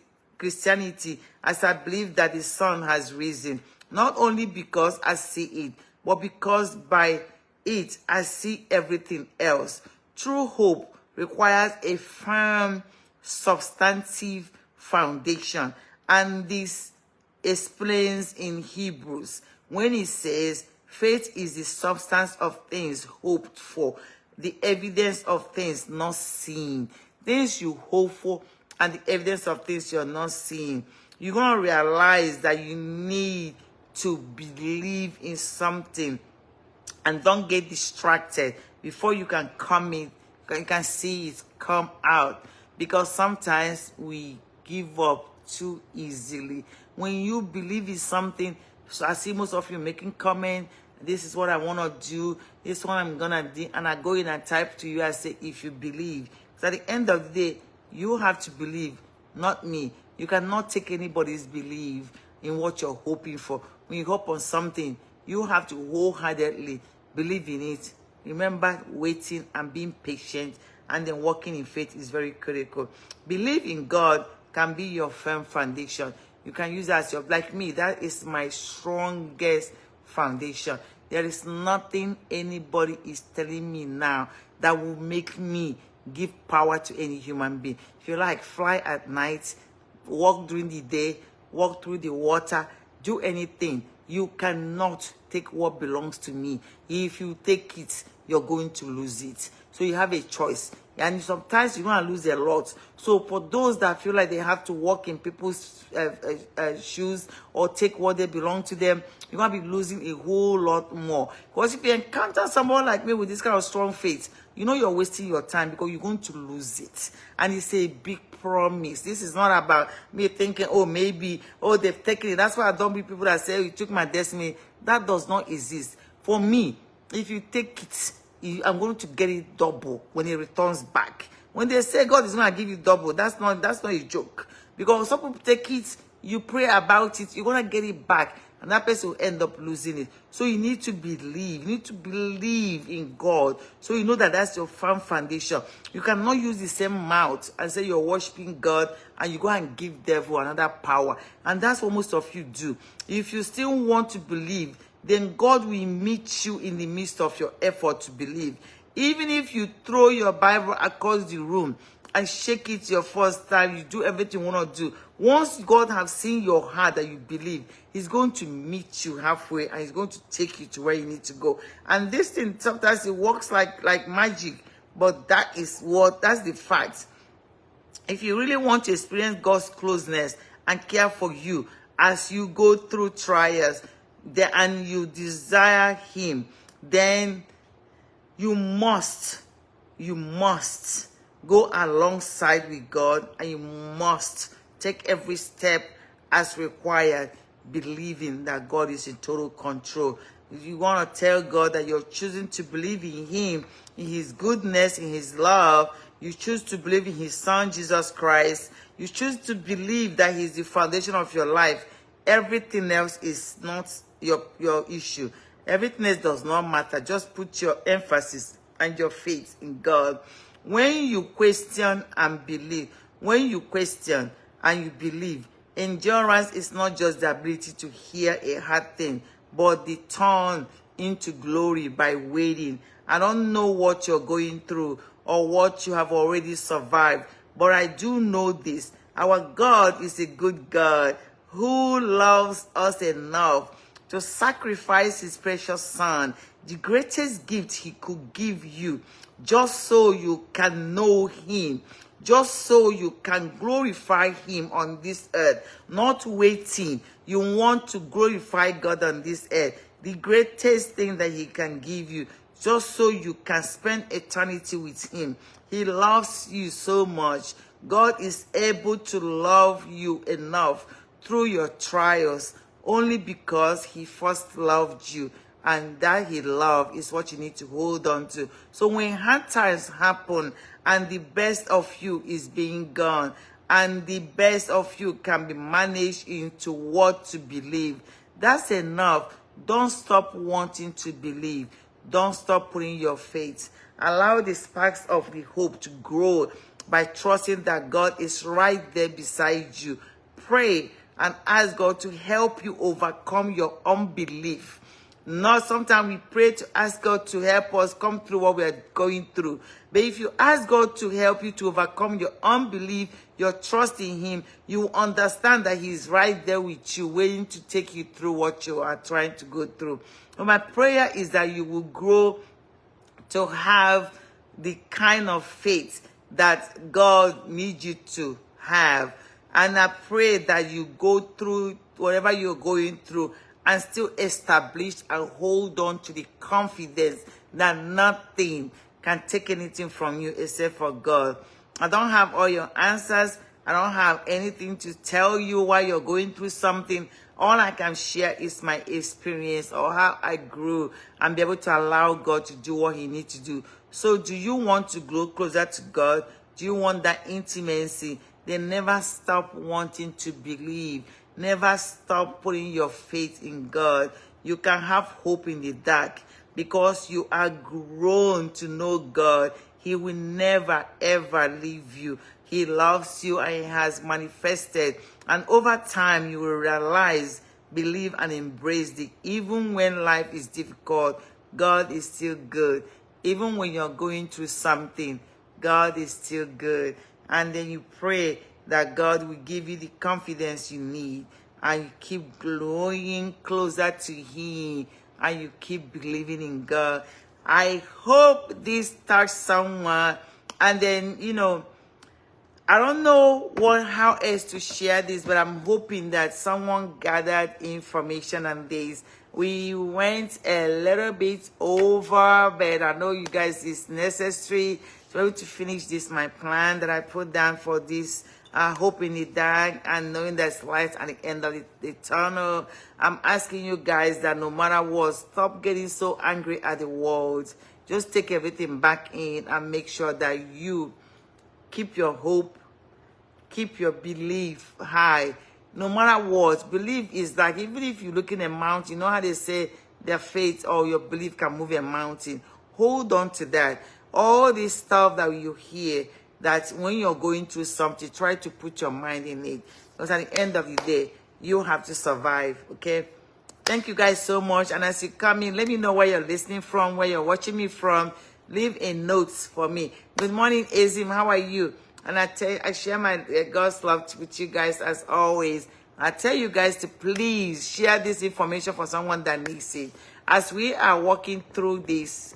as I believe that the sun has risen. Not only because I see it, but because by it I see everything else. True hope requires a firm, substantive foundation. And this explains in Hebrews when it says, Faith is the substance of things hoped for, the evidence of things not seen. Things you hope for and the evidence of things you're not seeing. You're going to realize that you need to believe in something, and don't get distracted before you can come in. You can see it come out, because sometimes we give up too easily. When you believe in something, so I see most of you making comment, this is what I want to do, this is what I'm gonna do, and I go in and type to you, I say, if you believe. So at the end of the day, you have to believe, not me. You cannot take anybody's belief in what you're hoping for. When you hope on something, you have to wholeheartedly believe in it. Remember, waiting and being patient, and then walking in faith is very critical. Believe in God can be your firm foundation. You can use that as your, like me, that is my strongest foundation. There is nothing anybody is telling me now that will make me give power to any human being. If you like, fly at night, walk during the day, walk through the water, do anything. You cannot take what belongs to me. If you take it, you're going to lose it. So you have a choice. And sometimes you're going to lose a lot. So for those that feel like they have to walk in people's shoes or take what they belong to them, you're going to be losing a whole lot more. Because if you encounter someone like me with this kind of strong faith, you know you're wasting your time, because you're going to lose it. And it's a big promise. This is not about me thinking, oh, maybe, oh, they've taken it. That's why I don't be people that say, oh, you took my destiny. That does not exist. For me, if you take it, I'm going to get it double when it returns back. When they say God is going to give you double, that's not a joke. Because some people take it, you pray about it, you're going to get it back, and that person will end up losing it. So you need to believe. You need to believe in God, so you know that that's your firm foundation. You cannot use the same mouth and say you're worshiping God, and you go and give devil another power. And that's what most of you do. If you still want to believe, then God will meet you in the midst of your effort to believe. Even if you throw your Bible across the room and shake it your first time, you do everything you want to do. Once God has seen your heart that you believe, he's going to meet you halfway, and he's going to take you to where you need to go. And this thing, sometimes it works like magic, but that's the fact. If you really want to experience God's closeness and care for you as you go through trials, and you desire him, then you must go alongside with God, and you must take every step as required, believing that God is in total control. You want to tell God that you're choosing to believe in him, in his goodness, in his love. You choose to believe in his son, Jesus Christ. You choose to believe that he's the foundation of your life. Everything else is not your issue. Everything else does not matter. Just put your emphasis and your faith in God. When you question and believe, when you question and you believe, endurance is not just the ability to hear a hard thing, but the turn into glory by waiting. I don't know what you're going through or what you have already survived, but I do know this. Our God is a good God who loves us enough to sacrifice his precious son, the greatest gift he could give you, just so you can know him, just so you can glorify him on this earth, not waiting. You want to glorify God on this earth, the greatest thing that he can give you, just so you can spend eternity with him. He loves you so much. God is able to love you enough through your trials, only because he first loved you, and that he loved is what you need to hold on to. So when hard times happen and the best of you is being gone, and the best of you can be managed into what to believe, that's enough. Don't stop wanting to believe. Don't stop putting your faith. Allow the sparks of the hope to grow by trusting that God is right there beside you. Pray and ask God to help you overcome your unbelief. Not sometimes we pray to ask God to help us come through what we are going through. But if you ask God to help you to overcome your unbelief, your trust in him, you understand that he's right there with you, waiting to take you through what you are trying to go through. But my prayer is that you will grow to have the kind of faith that God needs you to have. And I pray that you go through whatever you're going through and still establish and hold on to the confidence that nothing can take anything from you except for God. I don't have all your answers. I don't have anything to tell you while you're going through something. All I can share is my experience or how I grew and be able to allow God to do what he needs to do. So do you want to grow closer to God? Do you want that intimacy? Then never stop wanting to believe. Never stop putting your faith in God. You can have hope in the dark because you are grown to know God. He will never, ever leave you. He loves you and he has manifested. And over time, you will realize, believe and embrace it. Even when life is difficult, God is still good. Even when you're going through something, God is still good. And then you pray that God will give you the confidence you need. And you keep growing closer to him. And you keep believing in God. I hope this touched someone. And then, I don't know how else to share this, but I'm hoping that someone gathered information on this. We went a little bit over, but I know you guys it's necessary to be able to finish this, my plan that I put down for this. Hope in the dark and knowing there's light at the end of the tunnel. I'm asking you guys that no matter what, stop getting so angry at the world. Just take everything back in and make sure that you keep your hope, keep your belief high. No matter what, belief is like, even if you look in a mountain, you know how they say their faith or your belief can move a mountain. Hold on to that. All this stuff that you hear, that when you're going through something, try to put your mind in it. Because at the end of the day, you have to survive, okay? Thank you guys so much. And as you come in, let me know where you're listening from, where you're watching me from. Leave a note for me. Good morning, Azim. How are you? And I share my God's love with you guys as always. I tell you guys to please share this information for someone that needs it. As we are walking through this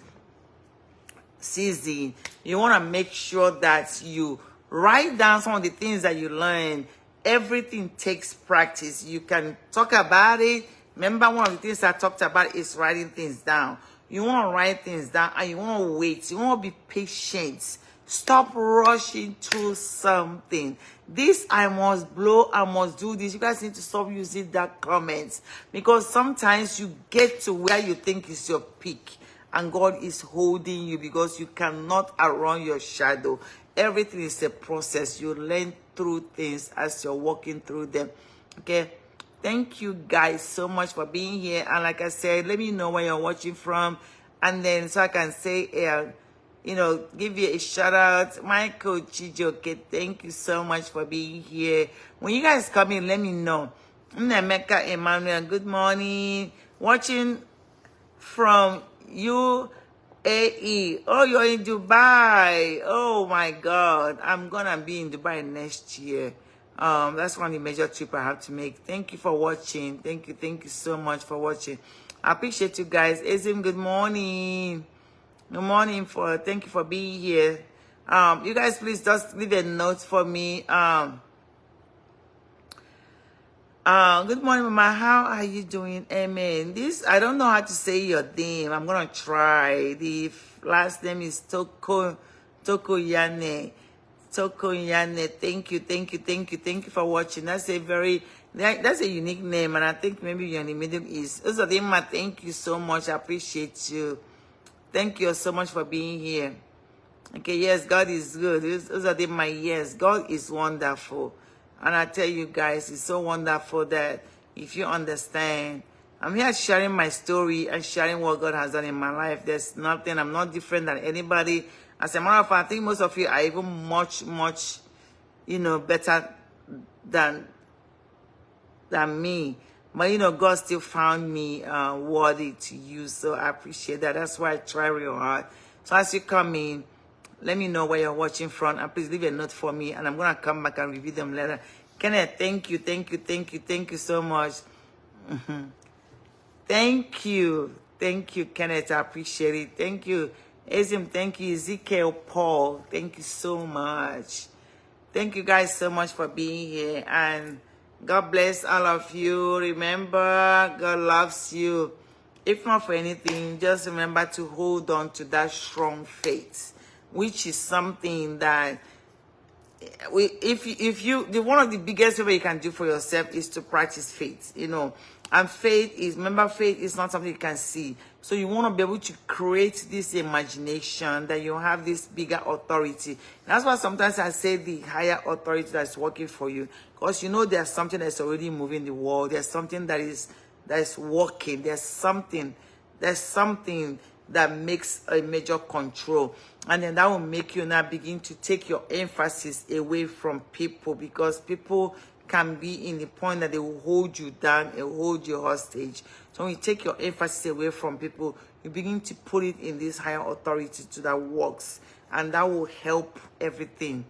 season, you want to make sure that you write down some of the things that you learn. Everything takes practice. You can talk about it. Remember, one of the things I talked about is writing things down. You want to write things down and you want to wait. You want to be patient. Stop rushing through something. This, I must blow, I must do this. You guys need to stop using that comments. Because sometimes you get to where you think is your peak. And God is holding you because you cannot outrun your shadow. Everything is a process. You learn through things as you're walking through them. Okay? Thank you guys so much for being here. And like I said, let me know where you're watching from. And then so I can say, give you a shout out. Michael Chijoke, thank you so much for being here. When you guys come in, let me know. Nemeka Emmanuel, good morning. Watching from UAE. Oh, you're in Dubai. Oh my God. I'm gonna be in Dubai next year. That's one of the major trips I have to make. Thank you for watching. Thank you so much for watching. I appreciate you guys. Azim, good morning. Good morning. Thank you for being here. You guys, please just leave a note for me. Good morning, Mama. How are you doing? Amen. I don't know how to say your name. I'm gonna try. The last name is Tokoyane. Tokoyane. Thank you for watching. That's a unique name, and I think maybe you're in the Middle East. Uzodima, thank you so much. I appreciate you. Thank you so much for being here. Okay, yes, God is good. Uzodima, yes, God is wonderful. And I tell you guys, it's so wonderful that if you understand, I'm here sharing my story and sharing what God has done in my life. There's nothing, I'm not different than anybody. As a matter of fact, I think most of you are even much, better than me. But you know, God still found me worthy to use, so I appreciate that. That's why I try real hard. So as you come in, let me know where you're watching from, and please leave a note for me, and I'm gonna come back and review them later. Kenneth, thank you, thank you, thank you, thank you so much. Thank you, Kenneth. I appreciate it. Thank you, Azim. Thank you, Ezekiel, Paul. Thank you so much. Thank you guys so much for being here, and God bless all of you. Remember, God loves you. If not for anything, just remember to hold on to that strong faith, which is something that one of the biggest favor you can do for yourself is to practice faith, you know. And faith is not something you can see. So you want to be able to create this imagination that you have this bigger authority. That's why sometimes I say the higher authority that's working for you, because you know there's something that's already moving the world. There's something that is working. There's something that makes a major control, and then that will make you now begin to take your emphasis away from people, because people can be in the point that they will hold you down and hold you hostage. So when you take your emphasis away from people, you begin to put it in this higher authority to that works, and that will help everything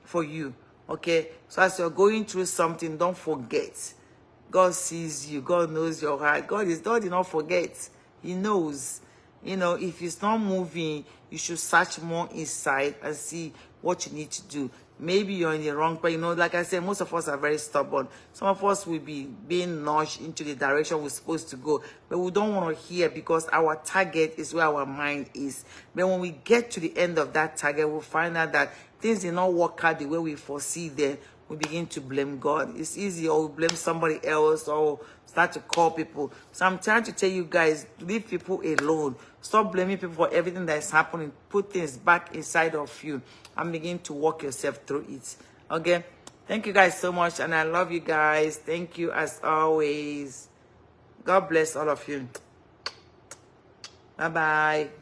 for you. Okay, so as you're going through something, don't forget, God sees you. God knows your heart. God did not forget. He knows. You know, if it's not moving, you should search more inside and see what you need to do. Maybe you're in the wrong place. You know, like I said, most of us are very stubborn. Some of us will be being nudged into the direction we're supposed to go, but we don't want to hear, because our target is where our mind is. But when we get to the end of that target, we'll find out that things did not work out the way we foresee them. We begin to blame God. It's easy, or we blame somebody else, or start to call people. So I'm trying to tell you guys, leave people alone. Stop blaming people for everything that is happening. Put things back inside of you and begin to walk yourself through it. Okay? Thank you guys so much, and I love you guys. Thank you as always. God bless all of you. Bye-bye.